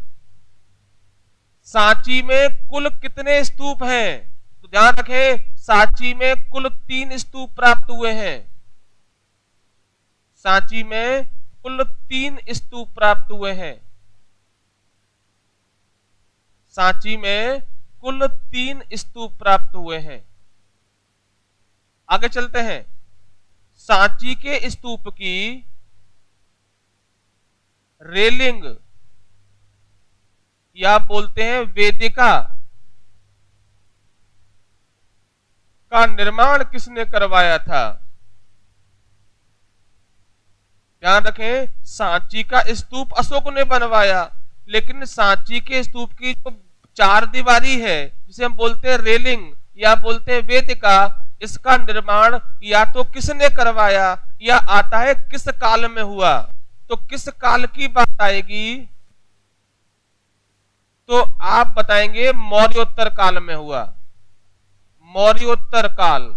सांची में कुल कितने स्तूप हैं? तो ध्यान रखें, सांची में कुल 3 स्तूप प्राप्त हुए हैं। सांची में कुल 3 स्तूप प्राप्त हुए हैं। सांची में कुल 3 स्तूप प्राप्त हुए हैं। आगे चलते हैं। सांची के स्तूप की रेलिंग या बोलते हैं वेदिका का निर्माण किसने करवाया था? ध्यान रखें, सांची का स्तूप अशोक ने बनवाया, लेकिन सांची के स्तूप की जो 4 दीवारी है, जिसे हम बोलते हैं रेलिंग या बोलते हैं वेदिका, इसका निर्माण या तो किसने करवाया या आता है किस काल में हुआ। तो किस काल की बात आएगी? तो आप बताएंगे मौर्योत्तर काल में हुआ। मौर्योत्तर काल,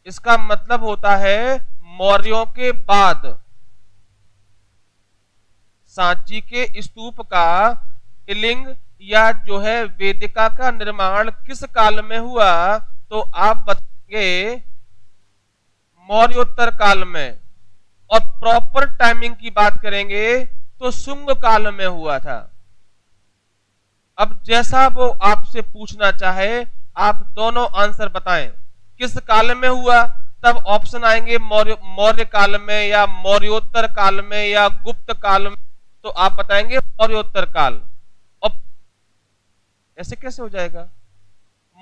इसका मतलब होता है मौर्यों के बाद। सांची के स्तूप का लिंग या जो है वेदिका का निर्माण किस काल में हुआ? तो आप बताएंगे मौर्योत्तर काल में। और प्रॉपर टाइमिंग की बात करेंगे तो शुंग काल में हुआ था। अब जैसा वो आपसे पूछना चाहे, आप दोनों आंसर बताएं। किस काल में हुआ? तब ऑप्शन आएंगे मौर्य काल में या मौर्योत्तर काल में या गुप्त काल में। तो आप बताएंगे मौर्योत्तर काल। अब ऐसे कैसे हो जाएगा?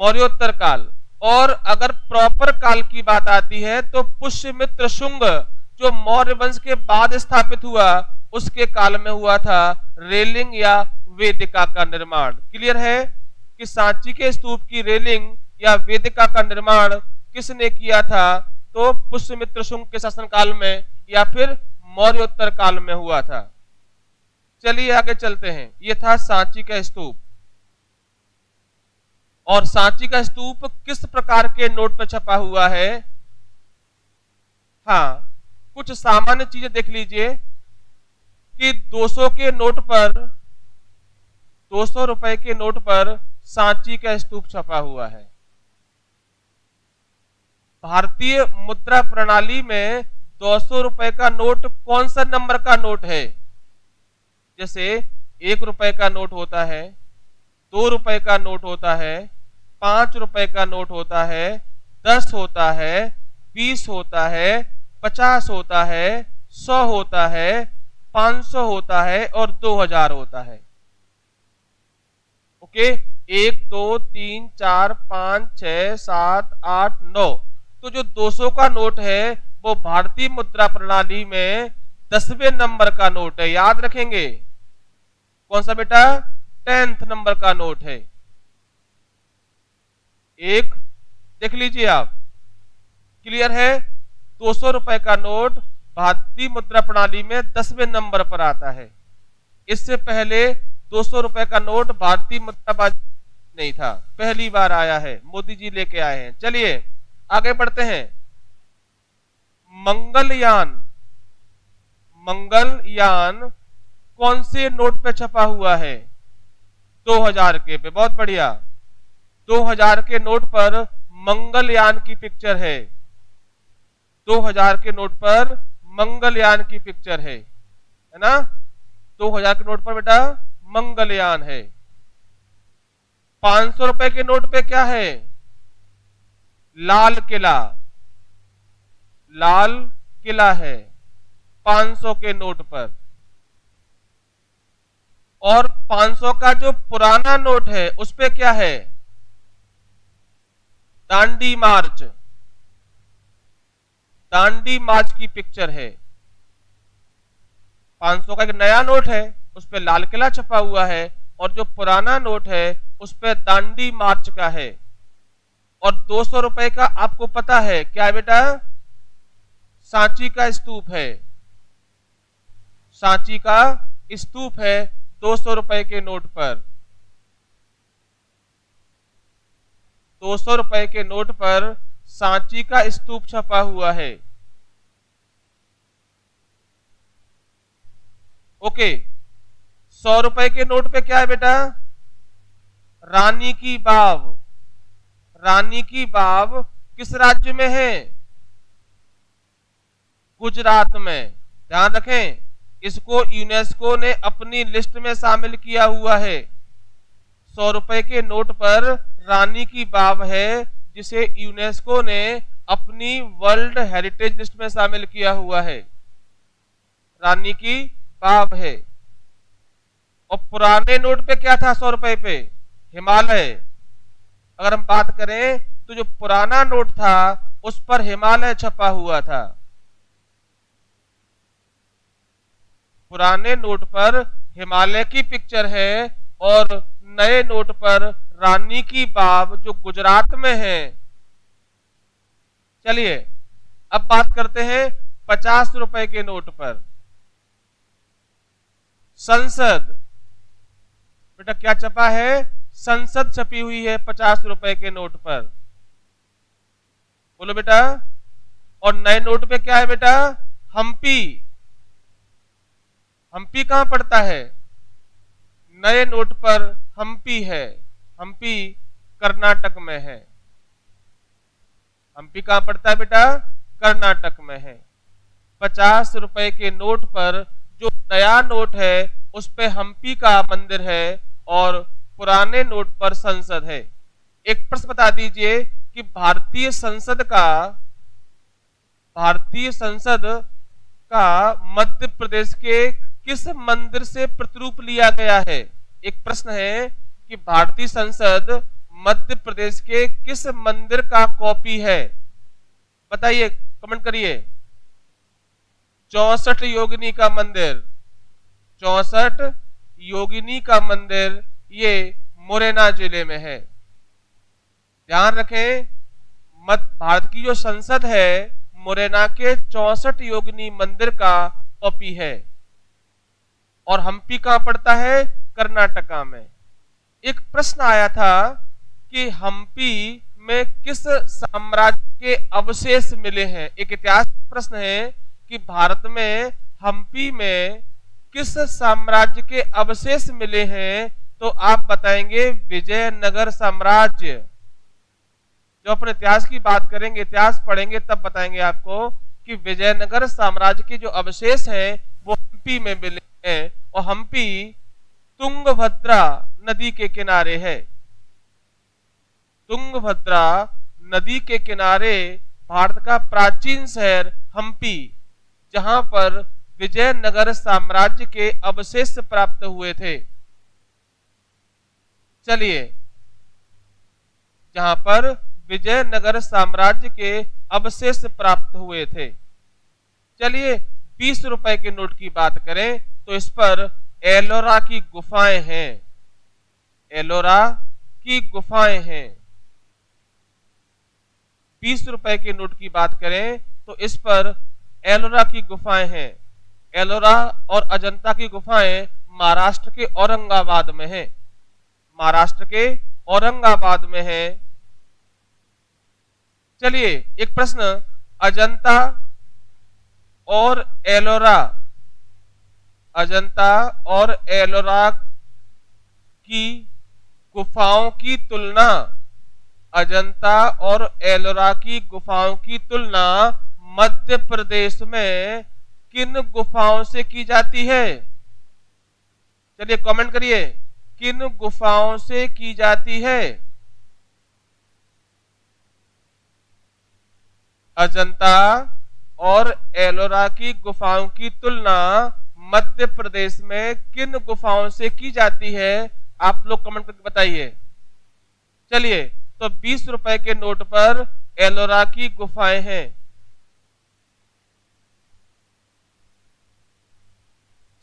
मौर्योत्तर काल। और अगर प्रॉपर काल की बात आती है तो पुष्यमित्र शुंग, जो मौर्य वंश के बाद स्थापित हुआ, उसके काल में हुआ था रेलिंग या वेदिका का निर्माण। क्लियर है कि सांची के स्तूप की रेलिंग या वेदिका का निर्माण किसने किया था? तो पुष्यमित्र शुंग के शासनकाल में या फिर मौर्योत्तर काल में हुआ था। चलिए आगे चलते हैं। यह था सांची का स्तूप। और सांची का स्तूप किस प्रकार के नोट पर छपा हुआ है? हाँ, कुछ सामान्य चीजें देख लीजिए कि 200 के नोट पर, 200 रुपए के नोट पर सांची का स्तूप छपा हुआ है। भारतीय मुद्रा प्रणाली में 200 रुपए का नोट कौन सा नंबर का नोट है? जैसे 1 रुपए का नोट होता है, 2 रुपए का नोट होता है, 5 रुपए का नोट होता है, 10 होता है, 20 होता है, 50 होता है, 100 होता है, 500 होता है और 2000 होता है। ओके, 1 2 3 4 5 6 7 8 9। तो जो 200 का नोट है वो भारतीय मुद्रा प्रणाली में 10वें नंबर का नोट है। याद रखेंगे कौन सा बेटा? 10th नंबर का नोट है। एक देख लीजिए आप, क्लियर है? 200 रुपए का नोट भारतीय मुद्रा प्रणाली में 10वें नंबर पर आता है। इससे पहले 200 रुपए का नोट भारतीय मुद्रा बाजार नहीं था, पहली बार आया है, मोदी जी लेके आए हैं। चलिए आगे बढ़ते हैं। मंगलयान, मंगलयान कौन से नोट पे छपा हुआ है? 2000 के पे। बहुत बढ़िया, 2000 के नोट पर मंगलयान की पिक्चर है। 2000 के नोट पर मंगलयान की पिक्चर है ना? 2000 के नोट पर बेटा मंगलयान है। 500 रुपए के नोट पे क्या है? लाल किला, लाल किला है 500 के नोट पर। और 500 का जो पुराना नोट है उस पे क्या है? दांडी मार्च, दांडी मार्च की पिक्चर है। 500 का एक नया नोट है उस पे लाल किला छपा हुआ है और जो पुराना नोट है उस पे दांडी मार्च का है। और 200 रुपए का आपको पता है क्या है बेटा? सांची का स्तूप है, सांची का स्तूप है 200 रुपए के नोट पर। 200 रुपए के नोट पर सांची का स्तूप छपा हुआ है। ओके, 100 रुपए के नोट पे क्या है बेटा? रानी की बाव। रानी की बाव किस राज्य में है? गुजरात में। ध्यान रखें, इसको यूनेस्को ने अपनी लिस्ट में शामिल किया हुआ है। 100 रुपए के नोट पर रानी की बाव है जिसे यूनेस्को ने अपनी वर्ल्ड हेरिटेज लिस्ट में शामिल किया हुआ है। रानी की बाव है। और पुराने नोट पे क्या था? 100 रुपए पे हिमालय। अगर हम बात करें तो जो पुराना नोट था उस पर हिमालय छपा हुआ था। पुराने नोट पर हिमालय की पिक्चर है और नए नोट पर रानी की बाव जो गुजरात में है। चलिए अब बात करते हैं 50 रुपए के नोट पर। संसद, बेटा क्या छपा है? संसद छपी हुई है 50 रुपए के नोट पर। बोलो बेटा। और नए नोट पे क्या है बेटा? हम्पी। हम्पी कहां पड़ता है? नए नोट पर हम्पी है। हम्पी कर्नाटक में है। हम्पी कहां पड़ता है बेटा? कर्नाटक में है। 50 रुपए के नोट पर जो नया नोट है उस पे हम्पी का मंदिर है और पुराने नोट पर संसद है। एक प्रश्न बता दीजिए कि भारतीय संसद का मध्य प्रदेश के किस मंदिर से प्रतिरूप लिया गया है? एक प्रश्न है कि भारतीय संसद मध्य प्रदेश के किस मंदिर का कॉपी है? बताइए, कमेंट करिए। 64 योगिनी का मंदिर। 64 योगिनी का मंदिर ये मुरैना जिले में है। ध्यान रखें, भारत की जो संसद है मुरैना के 64 योगिनी मंदिर का कॉपी है, और हम्पी कहां पड़ता है? कर्नाटका में। एक प्रश्न आया था कि हम्पी में किस साम्राज्य के अवशेष मिले हैं। एक इतिहास प्रश्न है कि भारत में हम्पी में किस साम्राज्य के अवशेष मिले हैं, तो आप बताएंगे विजयनगर साम्राज्य। जो अपन इतिहास की बात करेंगे, इतिहास पढ़ेंगे, तब बताएंगे आपको कि विजयनगर साम्राज्य के जो अवशेष हैं वो हम्पी में मिले हैं, और हम्पी तुंगभद्रा नदी के किनारे है। तुंगभद्रा नदी के किनारे भारत का प्राचीन शहर हम्पी, जहां पर विजयनगर साम्राज्य के अवशेष प्राप्त हुए थे। चलिए, जहां पर विजयनगर साम्राज्य के अवशेष प्राप्त हुए थे। चलिए 20 रुपए के नोट की बात करें तो इस पर एलोरा की गुफाएं हैं। एलोरा की गुफाएं हैं। 20 रुपए के नोट की बात करें तो इस पर एलोरा की गुफाएं हैं। एलोरा और अजंता की गुफाएं महाराष्ट्र के औरंगाबाद में है। महाराष्ट्र के औरंगाबाद में है। चलिए एक प्रश्न, अजंता और एलोरा, अजंता और एलोरा की गुफाओं की तुलना, अजंता और एलोरा की गुफाओं की तुलना मध्य प्रदेश में किन गुफाओं से की जाती है? चलिए कमेंट करिए, किन गुफाओं से की जाती है? अजंता और एलोरा की गुफाओं की तुलना मध्य प्रदेश में किन गुफाओं से की जाती है? आप लोग कमेंट करके बताइए। चलिए, तो 20 रुपए के नोट पर एलोरा की गुफाएं हैं।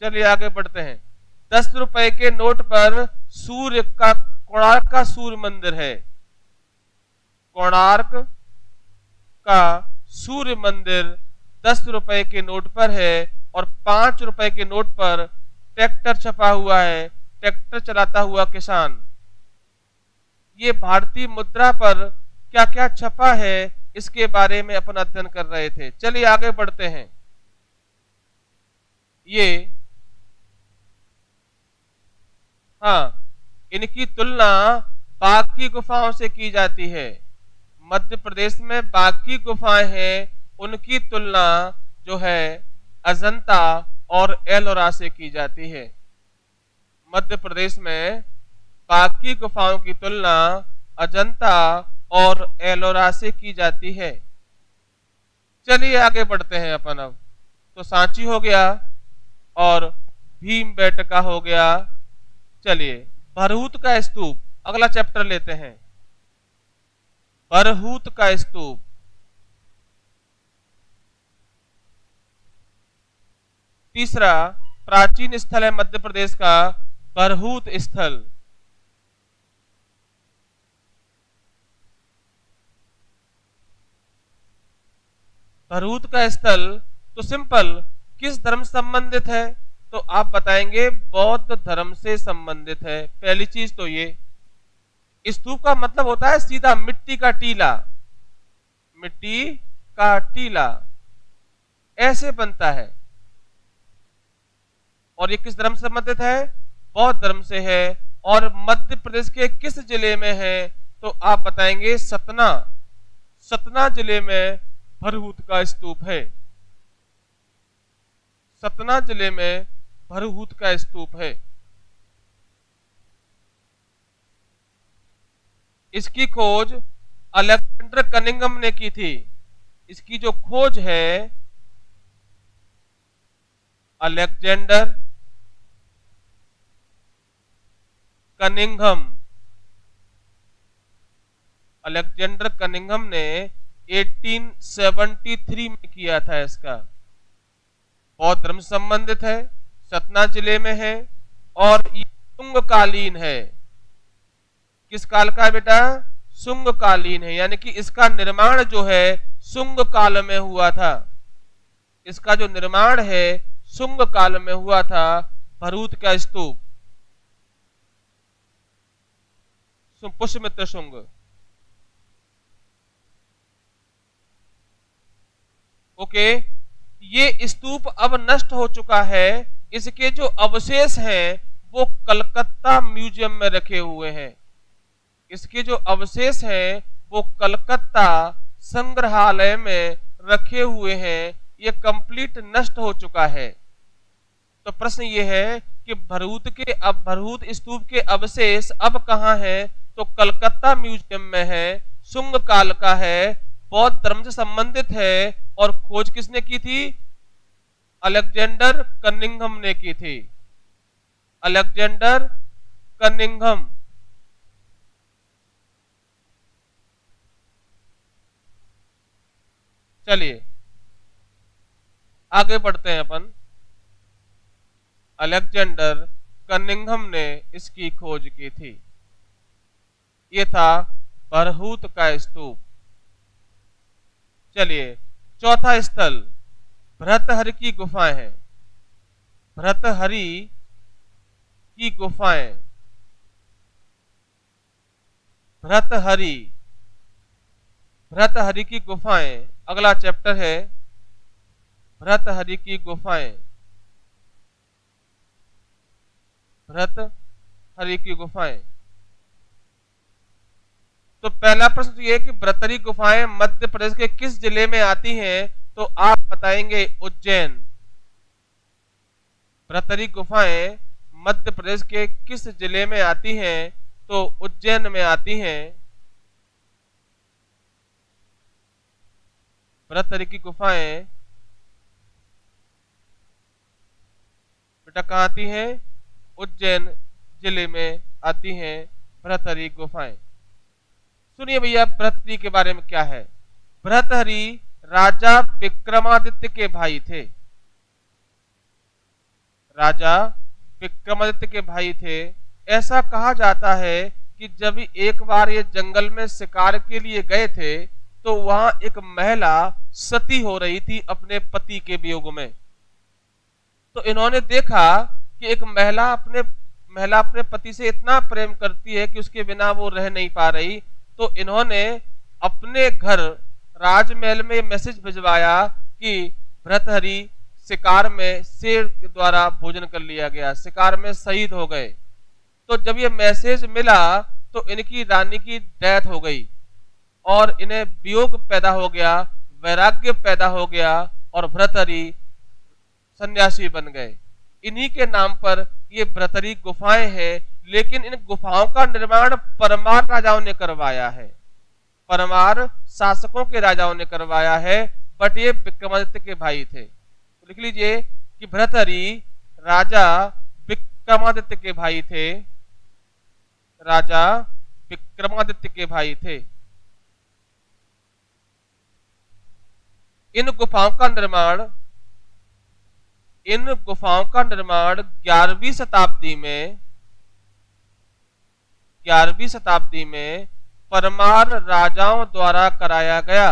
चलिए आगे बढ़ते हैं। 10 रुपए के नोट पर सूर्य का, कोणार्क का सूर्य मंदिर है। कोणार्क का सूर्य मंदिर 10 रुपए के नोट पर है, और 5 रुपए के नोट पर ट्रैक्टर छपा हुआ है, ट्रैक्टर चलाता हुआ किसान। ये भारतीय मुद्रा पर क्या क्या छपा है इसके बारे में अपन अध्ययन कर रहे थे। चलिए आगे बढ़ते हैं। ये इनकी तुलना बाघ की गुफाओं से की जाती है। मध्य प्रदेश में बाघ की गुफाएं हैं, उनकी तुलना जो है अजंता और एलोरा से की जाती है। मध्य प्रदेश में बाघ की गुफाओं की तुलना अजंता और एलोरा से की जाती है। चलिए आगे बढ़ते हैं अपन। अब तो सांची हो गया और भीमबेटका हो गया। चलिए भरहूत का स्तूप, अगला चैप्टर लेते हैं। भरहूत का स्तूप, तीसरा प्राचीन स्थल है मध्य प्रदेश का भरहूत स्थल। भरहूत का स्थल तो सिंपल, किस धर्म से संबंधित है? तो आप बताएंगे बौद्ध धर्म से संबंधित है। पहली चीज तो ये। स्तूप का मतलब होता है सीधा मिट्टी का टीला। मिट्टी का टीला ऐसे बनता है। और ये किस धर्म से संबंधित है? बौद्ध धर्म से है। और मध्य प्रदेश के किस जिले में है? तो आप बताएंगे सतना। सतना जिले में भरहूत का स्तूप है। सतना जिले में भरहूत का स्तूप है। इसकी खोज अलेक्जेंडर कनिंघम ने की थी। इसकी जो खोज है अलेक्जेंडर कनिंघम, अलेक्जेंडर कनिंघम ने 1873 में किया था। इसका बौद्ध धर्म से संबंधित है, सतना जिले में है, और ये सुंग कालीन है। किस काल का बेटा? शुंग कालीन है, यानी कि इसका निर्माण जो है शुंग काल में हुआ था। इसका जो निर्माण है शुंग काल में हुआ था, भरूच का स्तूप, पुष्यमित्र शुंग। ओके, ये स्तूप अब नष्ट हो चुका है। इसके जो अवशेष हैं वो कलकत्ता म्यूजियम में रखे हुए हैं। इसके जो अवशेष हैं वो कलकत्ता संग्रहालय में रखे हुए हैं। ये कंप्लीट नष्ट हो चुका है। तो प्रश्न ये है कि भरूच स्तूप के अवशेष अब कहाँ हैं? तो कलकत्ता म्यूजियम में है, शुंग काल का है, बौद्ध धर्म से संबंधित है, और खोज किसने की थी? अलेक्जेंडर कनिंघम ने की थी। Alexander Cunningham. चलिए आगे बढ़ते हैं अपन। अलेक्जेंडर कनिंघम ने इसकी खोज की थी। ये था भरूच का स्तूप। चलिए चौथा स्थल भर्तृहरि की गुफाएं हैं। भर्तृहरि की गुफाएं, भर्तृहरि, भर्तृहरि की गुफाएं अगला चैप्टर है। भर्तृहरि की गुफाएं, भर्तृहरि की गुफाएं। तो पहला प्रश्न तो यह कि भर्तृहरि गुफाएं मध्य प्रदेश के किस जिले में आती हैं? तो आप बताएंगे उज्जैन। भर्तृहरि गुफाएं मध्य प्रदेश के किस जिले में आती हैं? तो उज्जैन में आती हैं। भर्तृहरि की गुफाएं बेटा कहाँ आती हैं? उज्जैन जिले में आती हैं भर्तृहरि गुफाएं। सुनिए भैया भर्तृहरि के बारे में क्या है। भर्तृहरि राजा विक्रमादित्य के भाई थे। राजा विक्रमादित्य के भाई थे। ऐसा कहा जाता है कि जब एक बार ये जंगल में शिकार के लिए गए थे तो वहां एक महिला सती हो रही थी अपने पति के वियोग में। तो इन्होंने देखा कि एक महिला अपने पति से इतना प्रेम करती है कि उसके बिना वो रह नहीं पा रही। तो इन्होंने अपने घर राजमहल में मैसेज भिजवाया कि भर्तृहरि शिकार में शेर के द्वारा भोजन कर लिया गया, शिकार में शहीद हो गए। तो जब ये मैसेज मिला तो इनकी रानी की डेथ हो गई और इन्हें वियोग पैदा हो गया, वैराग्य पैदा हो गया और भर्तृहरि सन्यासी बन गए। इन्हीं के नाम पर ये भर्तृहरि गुफाएं हैं। लेकिन इन गुफाओं का निर्माण परमार राजाओं ने करवाया है, परमार शासकों के राजाओं ने करवाया है, बट ये विक्रमादित्य के भाई थे। तो लिख लीजिए कि भर्तृहरि राजा विक्रमादित्य के भाई थे। राजा विक्रमादित्य के भाई थे। इन गुफाओं का निर्माण 11वीं शताब्दी में परमार राजाओं द्वारा कराया गया।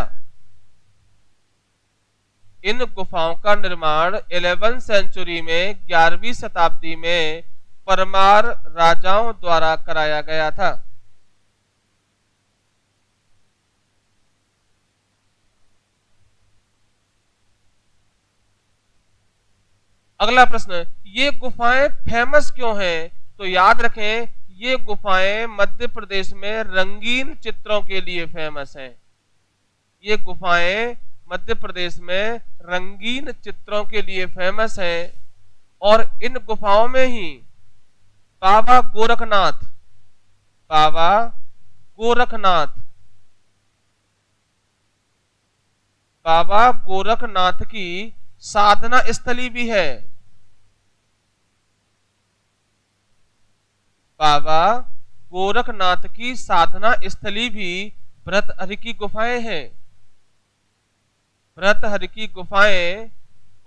इन गुफाओं का निर्माण 11वीं सेंचुरी में 11वीं शताब्दी में परमार राजाओं द्वारा कराया गया था। अगला प्रश्न, ये गुफाएं फेमस क्यों हैं? तो याद रखें ये गुफाएं मध्य प्रदेश में रंगीन चित्रों के लिए फेमस हैं। ये गुफाएं मध्य प्रदेश में रंगीन चित्रों के लिए फेमस हैं। और इन गुफाओं में ही बाबा गोरखनाथ, बाबा गोरखनाथ, बाबा गोरखनाथ की साधना स्थली भी है। बाबा गोरखनाथ की साधना स्थली भी भर्तृहरि की गुफाएं हैं। भर्तृहरि की गुफाएं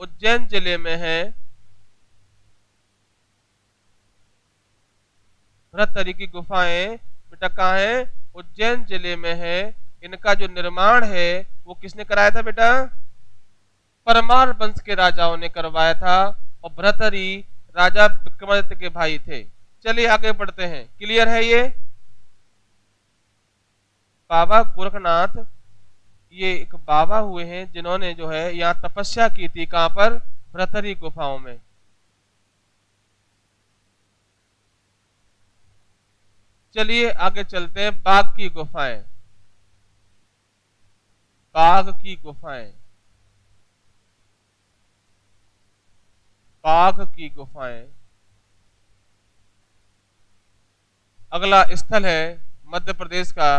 उज्जैन जिले में हैं। भर्तृहरि की गुफाएं बेटा कहाँ है? उज्जैन जिले में है। इनका जो निर्माण है वो किसने कराया था बेटा? परमार वंश के राजाओं ने करवाया था और भर्तृहरि राजा विक्रमादित्य के भाई थे। चलिए आगे बढ़ते हैं। क्लियर है ये? बाबा गोरखनाथ ये एक बाबा हुए हैं जिन्होंने जो है यहाँ तपस्या की थी। कहां पर? भर्तृहरि गुफाओं में। चलिए आगे चलते हैं। बाघ की गुफाएं। बाघ की गुफाएं। बाघ की गुफाएं। अगला स्थल है मध्य प्रदेश का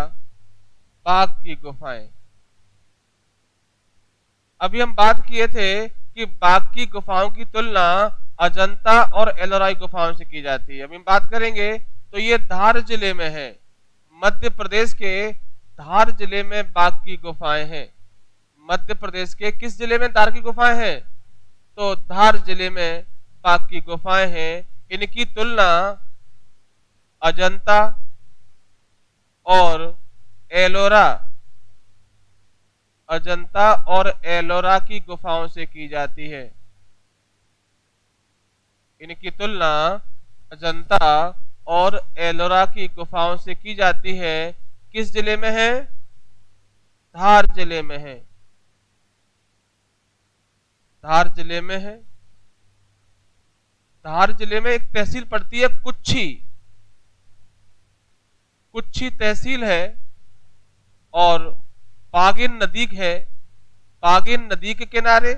बाघ की गुफाएं। अभी हम बात किए थे कि बाघ की गुफाओं की तुलना अजंता और एलोराई गुफाओं से की जाती है। अभी हम बात करेंगे तो ये धार जिले में है। मध्य प्रदेश के धार जिले में बाघ की गुफाएं हैं। मध्य प्रदेश के किस जिले में धार की गुफाएं हैं? तो धार जिले में बाघ की गुफाएं हैं। इनकी तुलना अजंता और एलोरा, अजंता और एलोरा की गुफाओं से की जाती है। इनकी तुलना अजंता और एलोरा की गुफाओं से की जाती है। किस जिले में है? धार जिले में है। धार जिले में है। धार जिले में एक तहसील पड़ती है कुच्छी। कुच्छी तहसील है और पागिन नदी है। पागिन नदी के किनारे,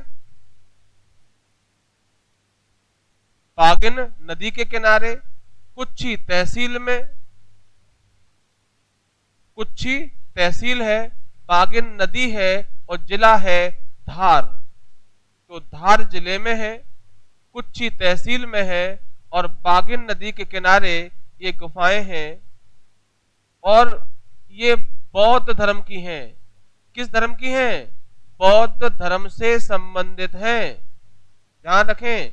पागिन नदी के किनारे कुच्छी तहसील में, कुच्छी तहसील है, पागिन नदी है और जिला है धार। तो धार जिले में है, कुच्छी तहसील में है और बागिन नदी के किनारे ये गुफाएं हैं। और ये बौद्ध धर्म की हैं। किस धर्म की हैं? बौद्ध धर्म से संबंधित हैं। ध्यान रखें,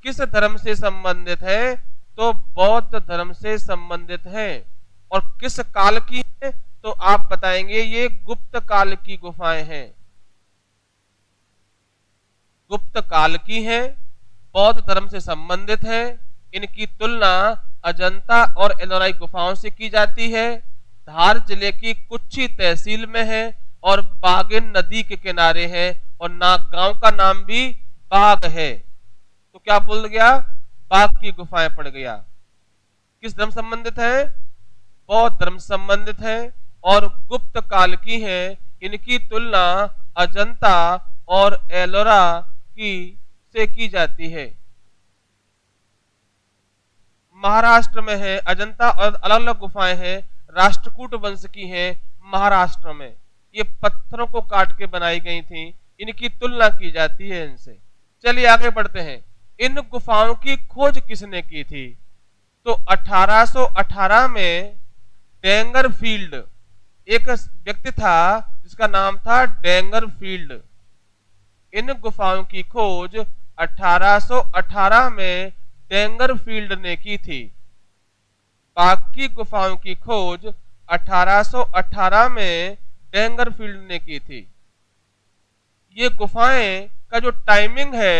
किस धर्म से संबंधित है? तो बौद्ध धर्म से संबंधित है। और किस काल की है? तो आप बताएंगे ये गुप्त काल की गुफाएं हैं। गुप्त काल की हैं, बौद्ध धर्म से संबंधित है। इनकी तुलना अजंता और एलोराई गुफाओं से की जाती है। धार जिले की कुच्छी तहसील में है और बागिन नदी के किनारे है और गांव का नाम भी बाग है। तो क्या बोल गया? बाघ की गुफाएं पड़ गया। किस धर्म संबंधित है? बौद्ध धर्म संबंधित है और गुप्त काल की है। इनकी तुलना अजंता और एलोरा की से की जाती है। महाराष्ट्र में है अजंता और अलग अलग गुफाएं हैं। राष्ट्रकूट वंश की हैं महाराष्ट्र में। ये पत्थरों को काट के बनाई गई थी। इनकी तुलना की जाती है इनसे। चलिए आगे बढ़ते हैं। इन गुफाओं की खोज किसने की थी? तो 1818 में डेंगरफील्ड, एक व्यक्ति था जिसका नाम था डेंगरफील्ड। इन गुफाओं की खोज 1818 में डेंगरफील्ड ने की थी। बाघ की गुफाओं की खोज 1818 में डेंगरफील्ड ने की थी। ये गुफाएं का जो टाइमिंग है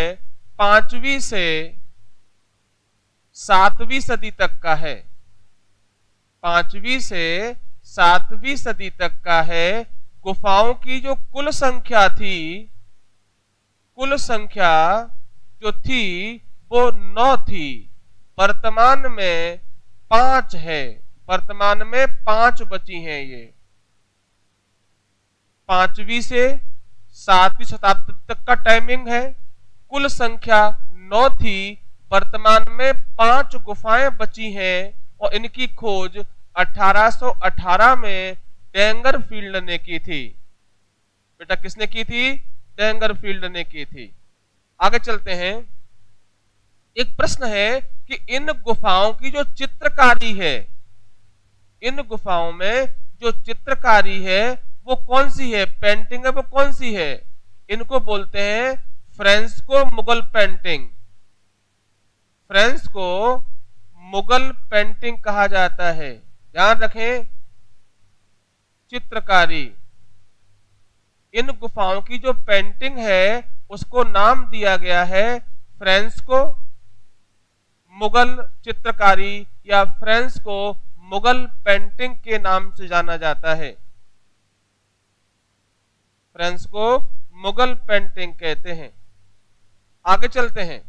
5वीं से 7वीं सदी तक का है। 5वीं से 7वीं सदी तक का है। गुफाओं की जो कुल संख्या थी, कुल संख्या जो थी वो 9 थी। वर्तमान में 5 है। वर्तमान में 5 बची हैं। ये 5वीं से 7वीं शताब्दी तक का टाइमिंग है। कुल संख्या 9 थी। वर्तमान में 5 गुफाएं बची हैं और इनकी खोज 1818 में डेंगरफील्ड ने की थी। बेटा किसने की थी? डेंगरफील्ड ने की थी। आगे चलते हैं। एक प्रश्न है कि इन गुफाओं की जो चित्रकारी है, इन गुफाओं में जो चित्रकारी है वो कौन सी है? पेंटिंग है वो कौन सी है? इनको बोलते हैं fresco Mughal painting. Fresco Mughal painting कहा जाता है। ध्यान रखें, चित्रकारी। इन गुफाओं की जो पेंटिंग है उसको नाम दिया गया है फ्रेस्को, मुगल चित्रकारी या फ्रेस्को मुगल पेंटिंग के नाम से जाना जाता है। फ्रेस्को मुगल पेंटिंग कहते हैं। आगे चलते हैं।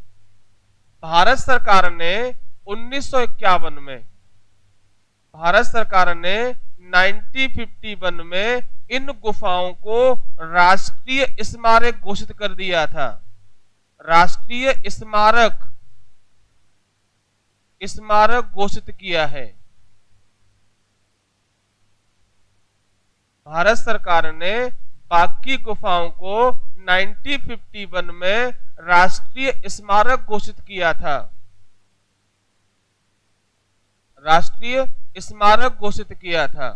भारत सरकार ने 1951 में, भारत सरकार ने 1951 में इन गुफाओं को राष्ट्रीय स्मारक घोषित कर दिया था। राष्ट्रीय स्मारक घोषित किया है। भारत सरकार ने बाकी गुफाओं को 1951 में राष्ट्रीय स्मारक घोषित किया था। राष्ट्रीय स्मारक घोषित किया था।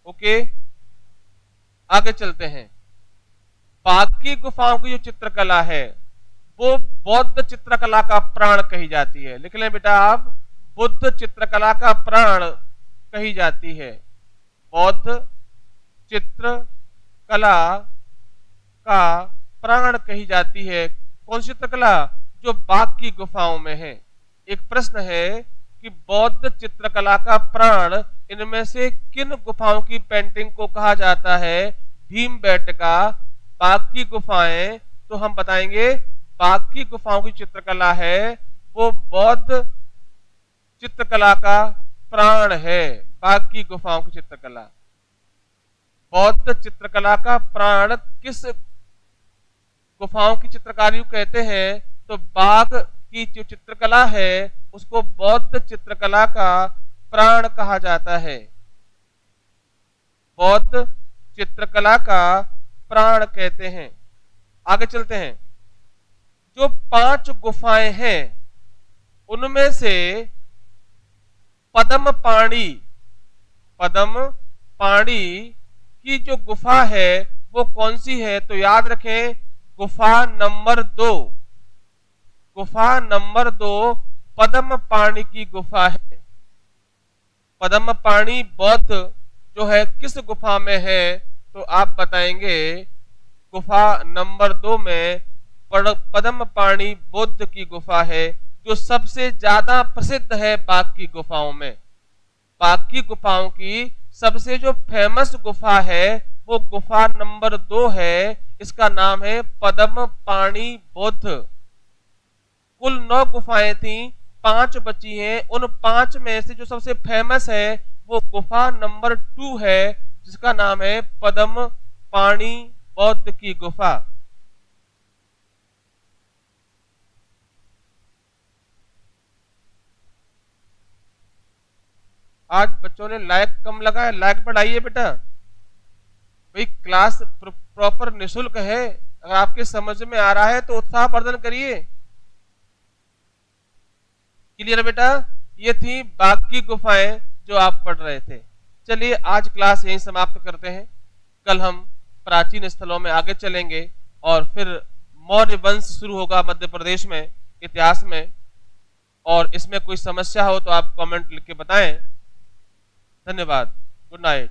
ओके, आगे चलते हैं। बाकी गुफाओं की जो चित्रकला है वो बौद्ध चित्रकला का प्राण कही जाती है। लिख लें बेटा आप, बुद्ध चित्रकला का प्राण कही जाती है। बौद्ध चित्रकला का प्राण कही जाती है। कौन सी चित्रकला? जो बाघ की गुफाओं में है। एक प्रश्न है कि बौद्ध चित्रकला का प्राण इनमें से किन गुफाओं की पेंटिंग को कहा जाता है? भीमबेटका, बाघ की गुफाएं। तो हम बताएंगे बाघ की गुफाओं की चित्रकला है वो बौद्ध चित्रकला का प्राण है। बाघ की गुफाओं की चित्रकला, बौद्ध चित्रकला का प्राण किस गुफाओं की चित्रकारी कहते हैं? तो बाघ की जो चित्रकला है उसको बौद्ध चित्रकला का प्राण कहा जाता है। बौद्ध चित्रकला का प्राण कहते हैं। आगे चलते हैं। जो 5 गुफाएं हैं उनमें से पद्मपाणी की जो गुफा है वो कौन सी है? तो याद रखें, गुफा नंबर 2, गुफा नंबर 2 पद्मपाणी की गुफा है। पद्मपाणी बौद्ध जो है किस गुफा में है? तो आप बताएंगे गुफा नंबर 2 में पद्मपाणी बुद्ध की गुफा है, जो सबसे ज्यादा प्रसिद्ध है बाघ की गुफाओं में। बाघ की गुफाओं की सबसे जो फेमस गुफा है वो गुफा नंबर 2 है। इसका नाम है पद्मपाणी बुद्ध। कुल 9 गुफाएं थी, 5 बची हैं। उन 5 में से जो सबसे फेमस है वो गुफा नंबर 2 है, जिसका नाम है पद्मपाणी बौद्ध की गुफा। आज बच्चों ने लाइक कम लगाया, लाइक बढ़ाइए बेटा। भाई क्लास प्रॉपर निःशुल्क है, अगर आपके समझ में आ रहा है तो उत्साह प्रदर्शन करिए। क्लियर बेटा? ये थी बाघ की गुफाएं जो आप पढ़ रहे थे। चलिए आज क्लास यहीं समाप्त करते हैं। कल हम प्राचीन स्थलों में आगे चलेंगे और फिर मौर्य वंश शुरू होगा मध्य प्रदेश में इतिहास में। और इसमें कोई समस्या हो तो आप कमेंट लिख के बताएं। धन्यवाद। Good night.